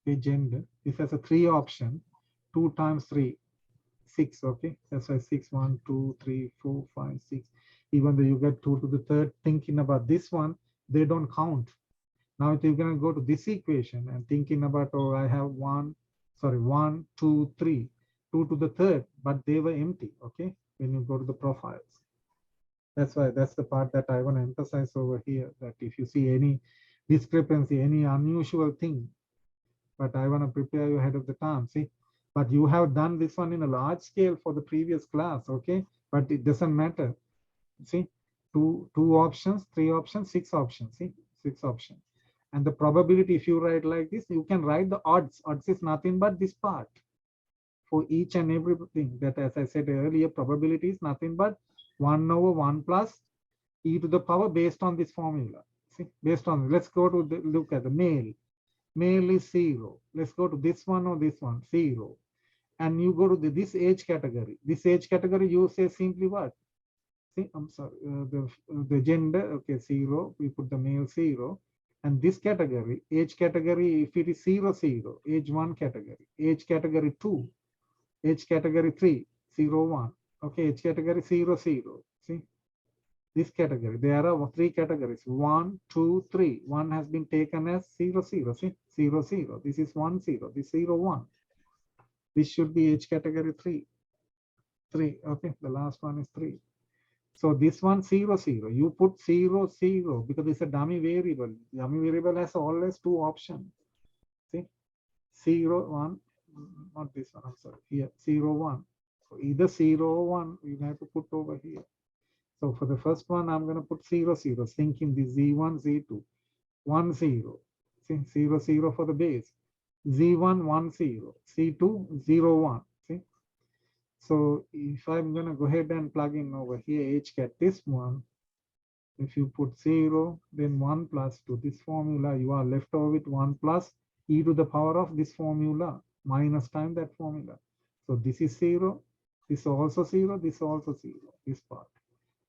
The gender. This has a 3 option. 2 times 3, 6. Okay, that's why 6, 1, 2, 3, 4, 5, 6. Even though you get 2 to the third, thinking about this one, they don't count. Now if you're going to go to this equation and thinking about, oh, I have 1, 2, 3, 2 to the third, but they were empty. Okay, when you go to the profiles. That's why that's the part that I want to emphasize over here, that if you see any discrepancy, any unusual thing, but I want to prepare you ahead of the time. See, but you have done this one in a large scale for the previous class. Okay, but it doesn't matter. See, two options, 3 options, 6 options. See, 6 options. And the probability, if you write like this, you can write the odds. Odds is nothing but this part. For each and everything that, as I said earlier, probability is nothing but 1 over 1 plus e to the power based on this formula. See, based on, let's go to the, look at the male. Male is 0. Let's go to this one or this one, 0. And you go to this age category. This age category, you say simply what? See, I'm sorry, the gender, okay, 0. We put the male 0. And this category, age category, if it is 0, 0, age 1 category, age category 2, age category 3, 0, 1. Okay, age category 0, 0. See, this category, there are 3 categories, 1, 2, 3. 1 has been taken as 0, 0. See, 0, 0. This is 1, 0. This 0, 1. This should be age category 3. 3. Okay, the last one is 3. So this one 0, 0. You put 0, 0 because it's a dummy variable. Dummy variable has always 2 options. See, 0, 1. Not this one, I'm sorry. Here, 0, 1. So either 0 or 1, you have to put over here. So for the first one, I'm going to put 0, 0, thinking the Z1, Z2, 1, 0. See, 0, 0 for the base. Z1, 1, 0. C2, 0, 1. See? So if I'm going to go ahead and plug in over here, HCAT, this one, if you put 0, then 1 plus to this formula, you are left over with 1 plus e to the power of this formula, minus time that formula. So this is 0, this also 0, this also 0, this part.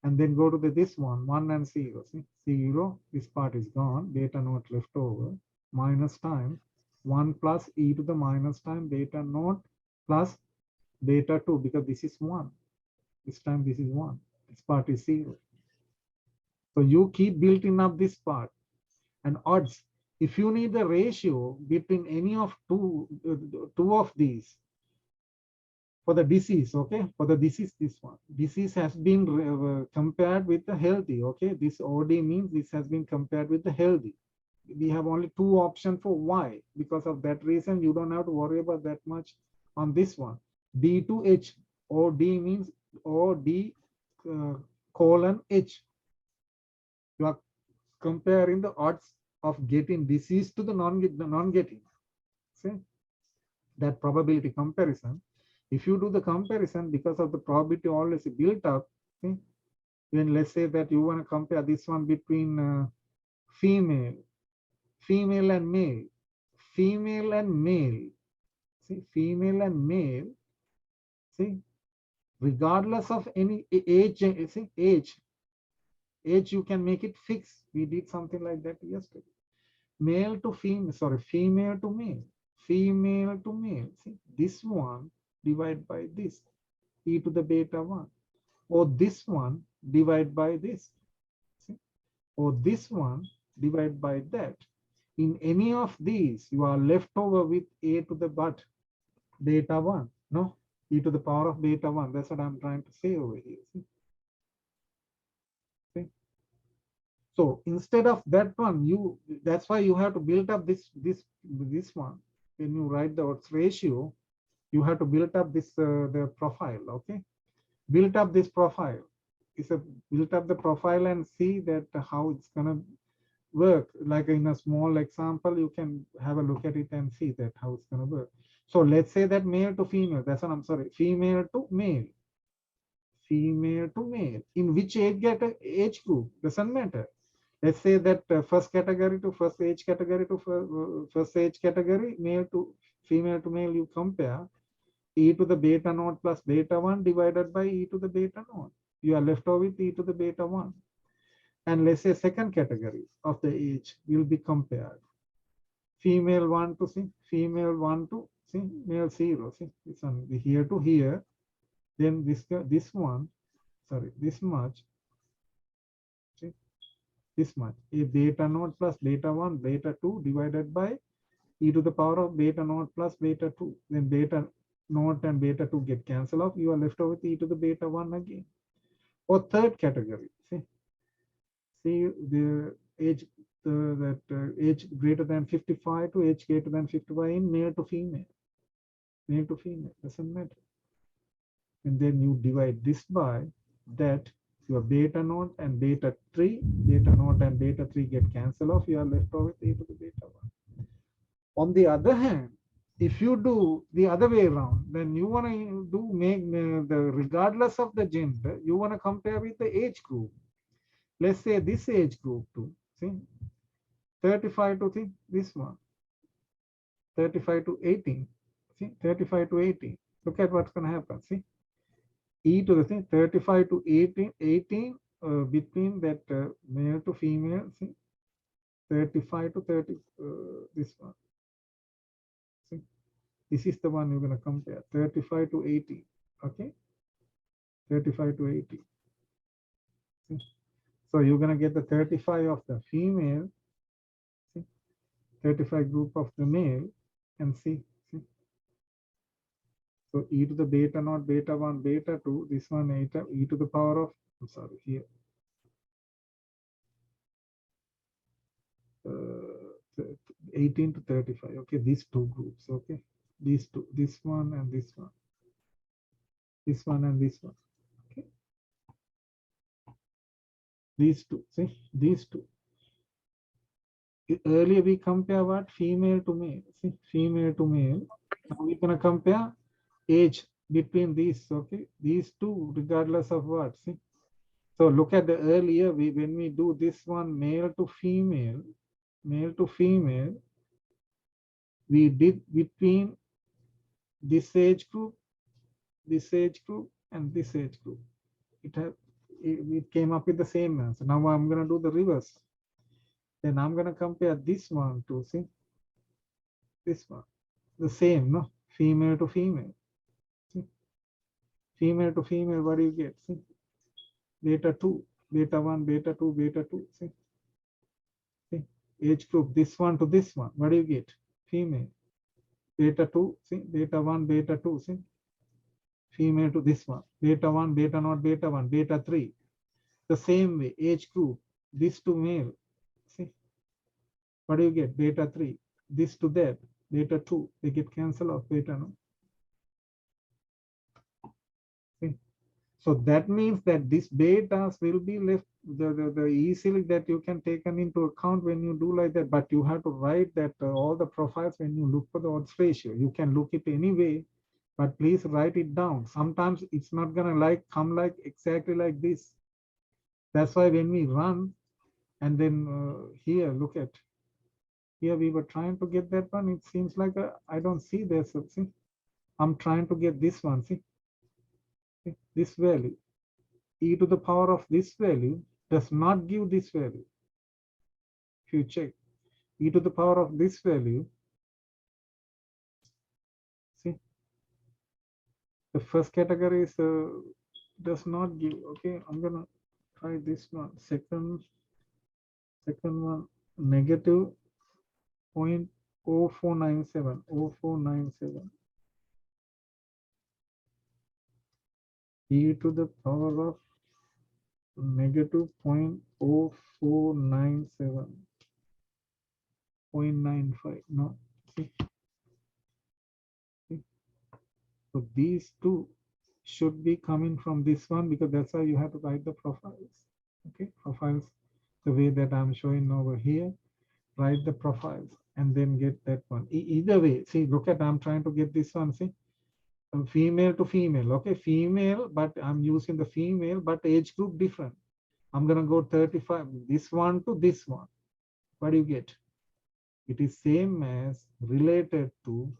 And then go to this one, 1 and 0. See, 0, this part is gone, beta naught left over, minus time, 1 plus e to the minus time, beta naught plus beta 2, because this is 1. This time this is 1. This part is 0. So you keep building up this part. And odds, if you need the ratio between any of two of these, for the disease, okay, for the disease, this one, disease has been compared with the healthy, okay, this OD means this has been compared with the healthy. We have only 2 options for Y. Because of that reason, you don't have to worry about that much on this one. D to H, OD means OD colon H. You are comparing the odds of getting disease to the non-getting. See, that probability comparison. If you do the comparison, because of the probability always built up, see, then let's say that you want to compare this one between female and male, female and male, see, female and male, see, regardless of any age, see, age you can make it fixed. We did something like that yesterday. Male to female, sorry, female to male, female to male. See, this one divide by this, e to the beta 1. Or this one divide by this. See? Or this one divide by that. In any of these, you are left over with a to the but beta 1. No, e to the power of beta 1. That's what I'm trying to say over here. See? See? So instead of that one, that's why you have to build up this one. When you write the odds ratio, you have to build up this the profile. Okay, build up this profile. Build up the profile and see that how it's gonna work. Like in a small example, you can have a look at it and see that how it's gonna work. So let's say that male to female. That's what I'm sorry. Female to male. Female to male. In which age group doesn't matter. Let's say that first category to first age category to first age category, male to male, you compare e to the beta naught plus beta 1 divided by e to the beta naught. You are left over with e to the beta 1. And let's say second category of the age will be compared. Female 1 to see, female 1 to see, male 0. See, this one here to here. Then this one, sorry, this much. See, this much. A beta naught plus beta 1, beta 2 divided by e to the power of beta naught plus beta 2. Then beta naught and beta 2 get cancelled off. You are left over with e to the beta 1 again. Or third category. See the age age greater than 55 to age greater than 55 in male to female. Male to female doesn't matter. And then you divide this by that. Your beta naught and beta 3, beta naught and beta 3 get cancelled off. You are left over with e to the beta 1. On the other hand, if you do the other way around, then you want to do make the regardless of the gender, you want to compare with the age group. Let's say this age group too. See, 35 to this one, 35 to 18. See, 35 to 18. Look at what's going to happen. See, e to the thing 35 to 18 between that male to female. See, 35 to 30. This one. See, this is the one you're going to compare. 35 to 80. Okay, 35 to 80. See? So you're going to get the 35 of the female, see? 35 group of the male, and see. So e to the beta naught, beta 1, beta 2, this one e to the power of, I'm sorry, here. 18 to 35. Okay, these two groups. Okay, these two, this one and this one. This one and this one. Okay. These two, see, these two. Earlier we compare what? Female to male. See, female to male. Now we're going to compare age between these. Okay, these two, regardless of what. See, so look at the earlier when we do this one, male to female, we did between this age group, and this age group. It came up with the same answer. Now I'm going to do the reverse. Then I'm going to compare this one to see this one. The same, no? Female to female. See? Female to female, what do you get? See? Beta 2, beta 1, beta 2, beta 2. See? See? Age group, this one to this one. What do you get? Female. Beta 2, see? Beta 1, beta 2. See? Female to this one. Beta 1, beta not beta 1, beta 3. The same way, age group, this to male. See? What do you get? Beta 3. This to that, beta 2. They get cancelled off, beta no. See? So that means that these betas will be left the easily that you can take them into account when you do like that. But you have to write that all the profiles when you look for the odds ratio. You can look it anyway, but please write it down. Sometimes it's not gonna come exactly like this. That's why when we run, and then here, look at here, we were trying to get that one. It seems like I don't see this. See, I'm trying to get this one. See, this value, e to the power of this value does not give this value. If you check, e to the power of this value The first category is does not give. Okay, I'm gonna try this one. Second one, negative 0.0497. 0497. E to the power of negative 0.0497. 0.95. No. See? So these two should be coming from this one, because that's how you have to write the profiles. Okay, profiles the way that I'm showing over here. Write the profiles and then get that one. Either way, see, look at, I'm trying to get this one. See, female to female. Okay, female, but I'm using the female, but age group different. I'm gonna go 35. This one to this one. What do you get? It is same as related to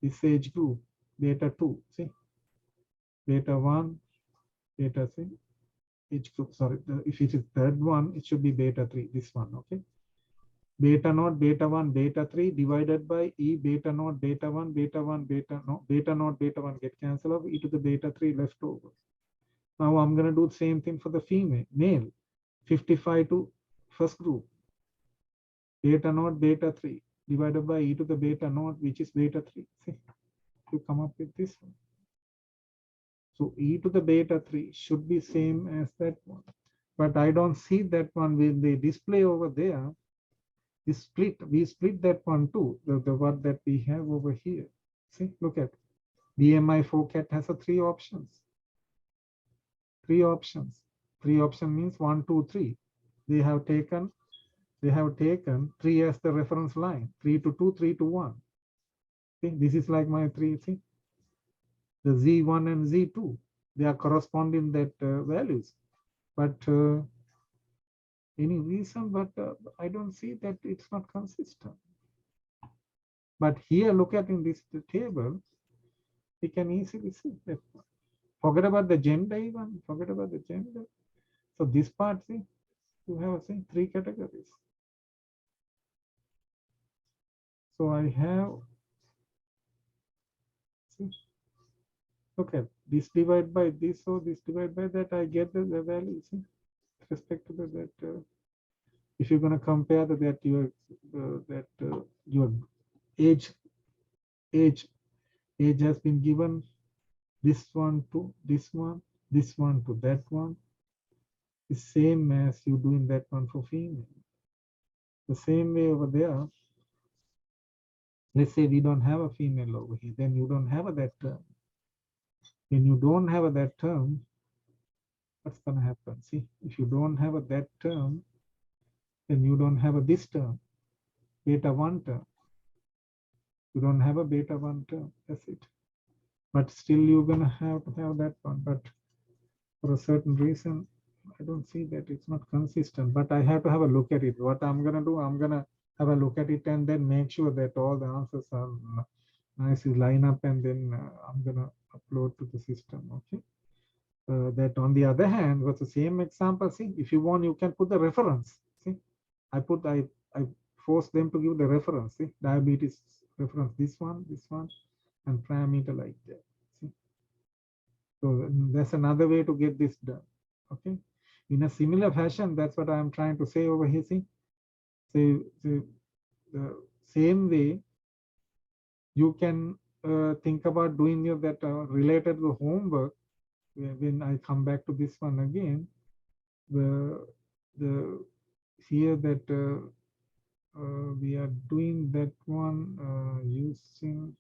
this age group, beta 2. See, beta 1, beta 3, age group. Sorry, if it is third one, it should be beta 3. This one. Okay. Beta naught, beta 1, beta 3 divided by E beta naught, beta 1, beta 1, beta no, beta naught, beta 1 get cancelled off, E to the beta 3 left over. Now I'm going to do the same thing for the female, male, 55 to first group, beta naught, beta 3 divided by E to the beta naught, which is beta 3. See, you come up with this one. So E to the beta 3 should be same as that one. But I don't see that one with the display over there. We split that one too, the one that we have over here. See, look at BMI 4CAT has a 3 options. 3 options. 3 option means 1, 2, 3. They have taken 3 as the reference line. 3 to 2, 3 to 1. See, this is like my 3. See, the Z1 and Z2, they are corresponding that values. But any reason, but I don't see that it's not consistent. But here, look at in this table, we can easily see that. Forget about the gender even, forget about the gender. So this part, see, you have, see, 3 categories. So I have, see, look at this divide by this, so this divide by that, I get the value, see, with respect to that. If you're going to compare that your age has been given this one to this one to that one, the same as you do in that one for female. The same way over there. Let's say we don't have a female over here, then you don't have that term. When you don't have that term, what's going to happen? See, if you don't have that term, then you don't have this term, beta 1 term. You don't have a beta 1 term. That's it. But still, you're going to have that one. But for a certain reason, I don't see that it's not consistent. But I have to have a look at it. What I'm going to do, I'm going to have a look at it and then make sure that all the answers are nicely line up, and then I'm going to upload to the system. Okay. That on the other hand, was the same example. See, if you want, you can put the reference. See, I force them to give the reference. See, diabetes reference, this one, and parameter like that. See, so that's another way to get this done. Okay, in a similar fashion, that's what I'm trying to say over here. See, the same way you can think about doing your that related to homework. When I come back to this one again, the here that we are doing that one using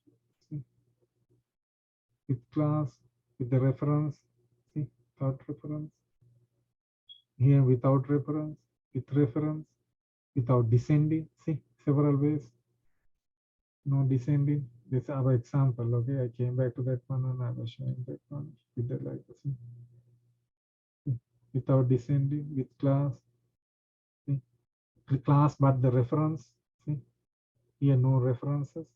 with class, with the reference, see, without reference, here without reference, with reference, without descending, see, several ways, no descending. This is our example. Okay, I came back to that one and I was showing that one with the like this, without descending, with class, see, class but the reference, see, here no references,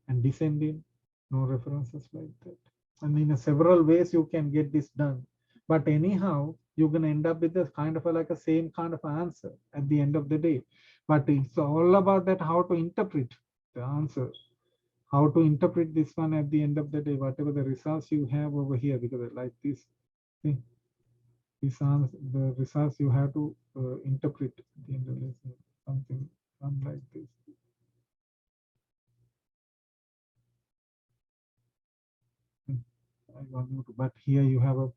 and descending, no references like that. And in several ways you can get this done. But anyhow, you're going to end up with a kind of like a same kind of answer at the end of the day. But it's all about that how to interpret the answer. how to interpret this one at the end of the day, whatever the results you have over here, because like this, see, the results you have to interpret at the end of the lesson, something like this. I want you to, but here you have a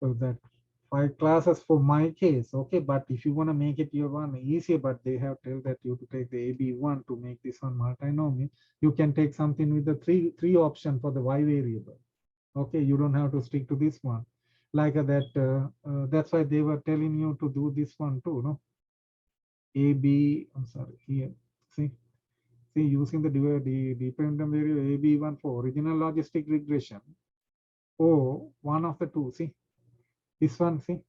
that 5 classes for my case, okay. But if you want to make it your one easier, but they have tell that you to take the AB1 to make this one multinomial, you can take something with the three option for the y variable. Okay, you don't have to stick to this one like that. That's why they were telling you to do this one too, no? AB, I'm sorry, here, see, using the dependent variable AB1 for original logistic regression, or one of the two, see, this one, see,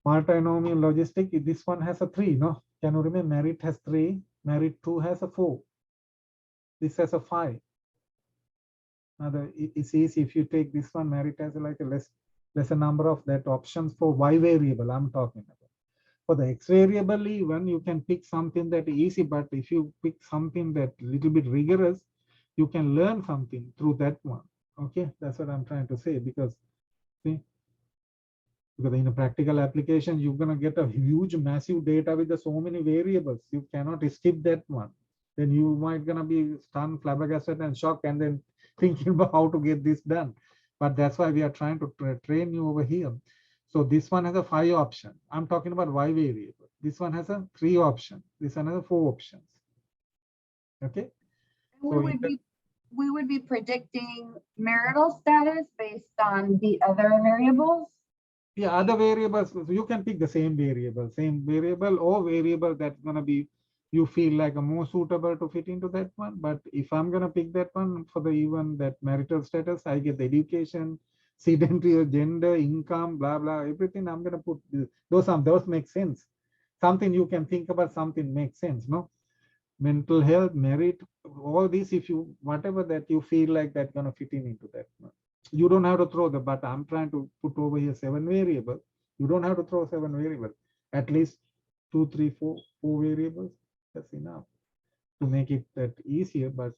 multinomial logistic, this one has a 3, no? Can you remember? Merit has 3, merit 2 has a 4. This has a 5. Now it's easy if you take this one, merit has like a lesser number of that options for y variable I'm talking about. For the x variable, even you can pick something that easy, but if you pick something that little bit rigorous, you can learn something through that one. Okay, that's what I'm trying to say, because see, because in a practical application, you're going to get a huge, massive data with the so many variables. You cannot skip that one. Then you might going to be stunned, flabbergasted, and shocked, and then thinking about how to get this done. But that's why we are trying to train you over here. So this one has a 5 option. I'm talking about y variable. This one has a 3 option. This one has a 4 options. Okay. We would be predicting marital status based on the other variables. Yeah, other variables, you can pick the same variable or variable that's going to be, you feel like a more suitable to fit into that one. But if I'm going to pick that one for the even that marital status, I get the education, sedentary or gender, income, blah, blah, everything I'm going to put, those make sense. Something you can think about, something makes sense, no? Mental health, merit, all these, if you, whatever that you feel like that's going to fit in into that one. You don't have to throw the, but I'm trying to put over here 7 variables. You don't have to throw 7 variables, at least 2, 3, 4 variables. That's enough to make it that easier. But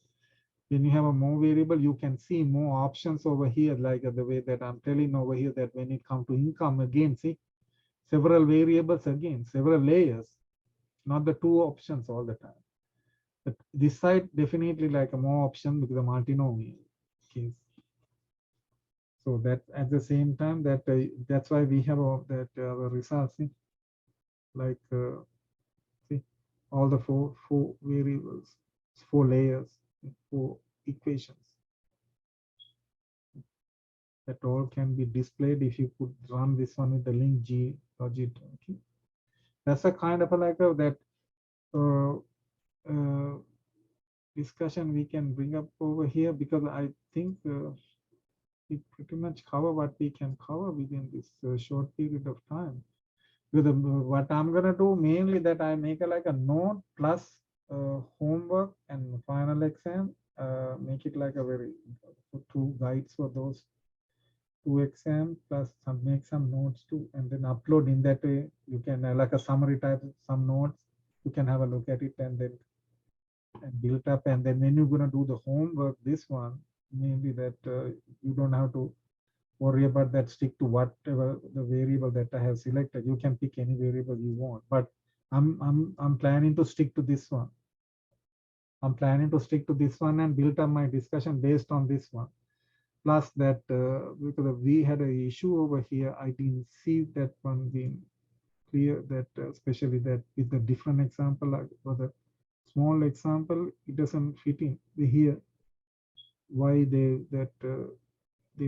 when you have a more variable, you can see more options over here, like the way that I'm telling over here, that when it comes to income, again, see, several variables, again, several layers, not the 2 options all the time. But this side definitely like a more option because of multinomial case. So that at the same time that that's why we have that results, see, like see, all the four variables, 4 layers, 4 equations. That all can be displayed if you could run this one with the link G logit. Okay, that's a kind of a like a that discussion we can bring up over here, because I think we pretty much cover what we can cover within this short period of time. With what I'm gonna do mainly, that I make like a note plus homework and final exam. Make it like a very 2 guides for those 2 exams, plus make some notes too, and then upload in that way. You can like a summary type, some notes. You can have a look at it and then build up. And then when you're gonna do the homework, this one mainly that you don't have to worry about that, stick to whatever the variable that I have selected. You can pick any variable you want, but I'm planning to stick to this one. I'm planning to stick to this one and build up my discussion based on this one. Plus that because we had an issue over here, I didn't see that one being clear, that especially that with the different example, like for the small example, it doesn't fit in here. Why they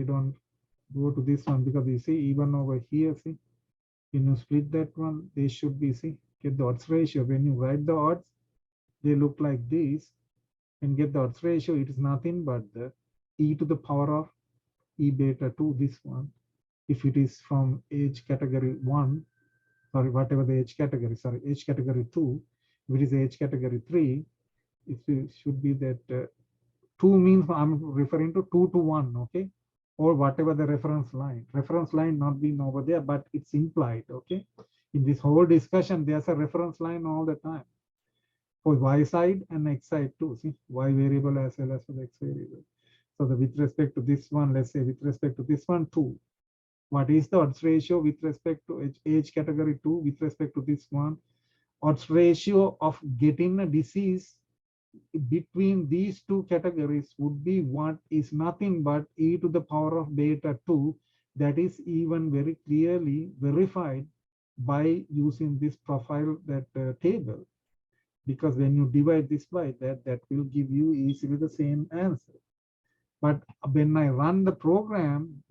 don't go to this one, because you see even over here, see, when you split that one, they should be, see, get the odds ratio. When you write the odds, they look like this, and get the odds ratio, it is nothing but the e to the power of e beta 2, this one. If it is from age category 1, sorry, whatever the age category, sorry, age category 2, if it is age category 3, it should be that 2 means I'm referring to 2 to 1, okay? Or whatever the reference line not being over there, but it's implied, okay? In this whole discussion, there's a reference line all the time. for y side and x side too. See, y variable as well as for the x variable. So the with respect to this one, let's say with respect to this one, 2. What is the odds ratio with respect to age category 2 with respect to this one? Odds ratio of getting a disease between these two categories would be what is nothing but e to the power of beta 2. That is even very clearly verified by using this profile, that table. Because when you divide this by that, that will give you easily the same answer. But when I run the program,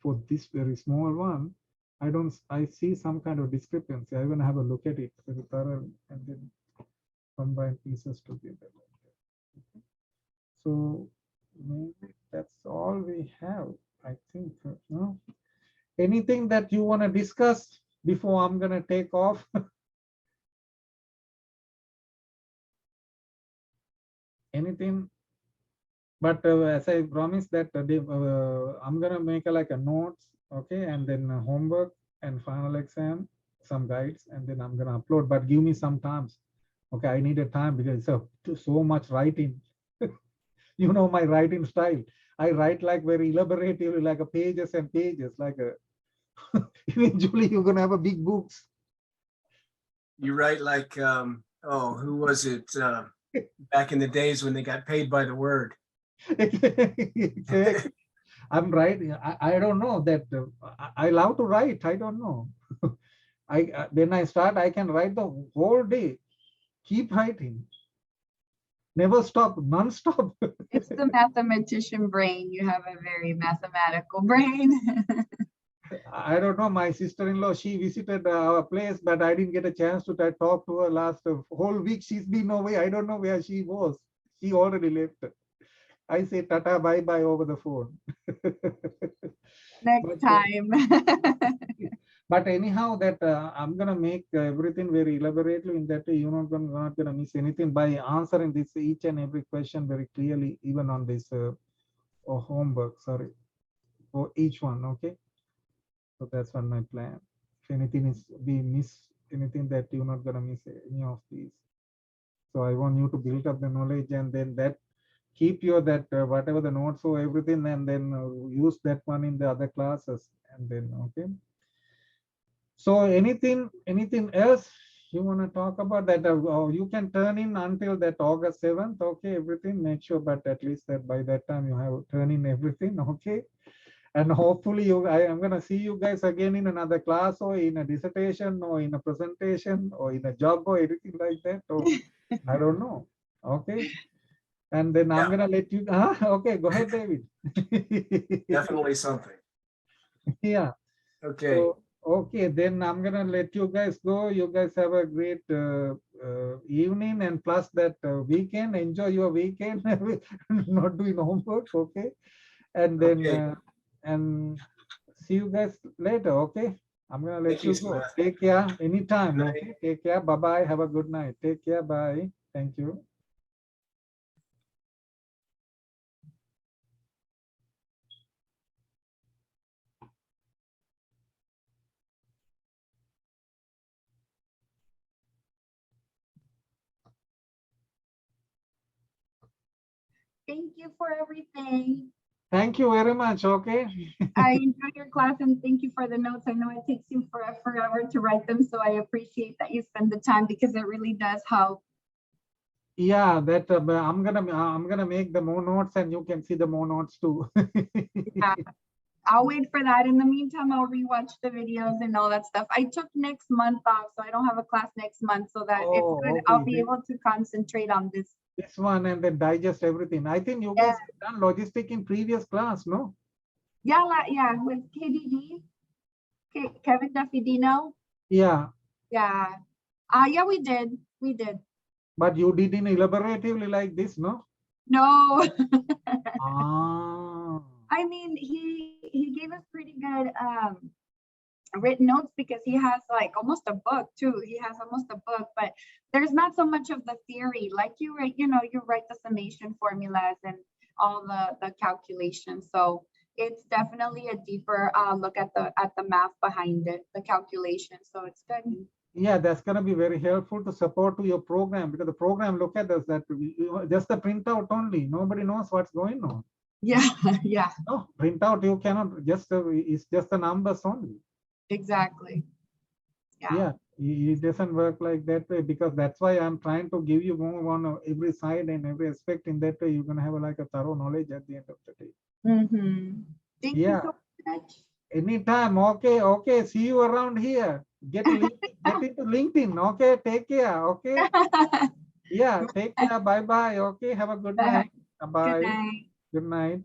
for this very small one, I see some kind of discrepancy. I want to have a look at it very thoroughly and then combine pieces together. So maybe that's all we have, I think. No? Anything that you want to discuss before I'm going to take off? Anything? But as I promised that I'm gonna make like a notes, okay, and then homework and final exam, some guides, and then I'm gonna upload. But give me some time, okay? I need a time because it's so much writing. You know my writing style. I write like very elaboratively, like a pages and pages, like a. Eventually, you're gonna have a big books. You write like, oh, who was it? Back in the days when they got paid by the word. Exactly. I'm writing. I don't know that I love to write. I don't know. When I start, I can write the whole day. Keep writing. Never stop. Non-stop. It's the mathematician brain. You have a very mathematical brain. I don't know. My sister-in-law, she visited our place, but I didn't get a chance to talk to her last whole week. She's been away. I don't know where she was. She already left. I say tata bye bye over the phone. Next time. But anyhow, that I'm gonna make everything very elaborately in that you're not gonna miss anything by answering this each and every question very clearly, even on this homework. Sorry, for each one. Okay, so that's what my plan. If anything is we miss anything, that you're not gonna miss any of these. So I want you to build up the knowledge, and then that keep your that whatever the notes or everything, and then use that one in the other classes, and then okay. So anything else you want to talk about that? You can turn in until that August 7th. Okay, everything. Make sure, but at least that by that time you have turn in everything. Okay, and hopefully I am gonna see you guys again in another class, or in a dissertation, or in a presentation, or in a job, or anything like that. Or I don't know. Okay. And then I'm gonna let you. Okay, go ahead, David. Definitely something. Yeah. Okay. So, okay, then I'm gonna let you guys go. You guys have a great evening, and plus that weekend. Enjoy your weekend. Not doing homework, okay? And then Okay. and see you guys later. Okay. I'm gonna let Thank you, you go. Smath. Take care anytime. Good night. Okay. Take care. Bye bye. Have a good night. Take care. Bye. Thank you. Thank you for everything. Thank you very much. Okay. I enjoyed your class and thank you for the notes. I know it takes you forever to write them, so I appreciate that you spend the time because it really does help. Yeah, that I'm gonna make the more notes, and you can see the more notes too. Yeah, I'll wait for that. In the meantime, I'll rewatch the videos and all that stuff. I took next month off, so I don't have a class next month, so that it's Oh, good. okay. I'll be able to concentrate on this. This one, and then digest everything. I think you guys have done logistic in previous class, no? Yeah, with KDD, Kevin Duffy-Dino. Yeah, Yeah. Yeah, we did. but you did in elaboratively like this, no? No. Ah. I mean, he gave us pretty good written notes because he has like almost a book too. He has almost a book, but there's not so much of the theory. Like you write the summation formulas and all the calculations. So it's definitely a deeper look at the math behind it, the calculation. So it's good. Yeah, that's gonna be very helpful to support to your program, because the program look at us that just the printout only. Nobody knows what's going on. Yeah, yeah, No, printout you cannot just it's just the numbers only. exactly. Yeah. Yeah, it doesn't work like that way, because that's why I'm trying to give you more on every side and every aspect. In that way, you're gonna have like a thorough knowledge at the end of the day. Mm-hmm. Thank you Yeah, so much. anytime. Okay, okay. See you around here. Get into LinkedIn. Okay, take care. Okay. Yeah, take care. Bye bye. Okay, have a good Bye. night. Good Bye. night. Good night.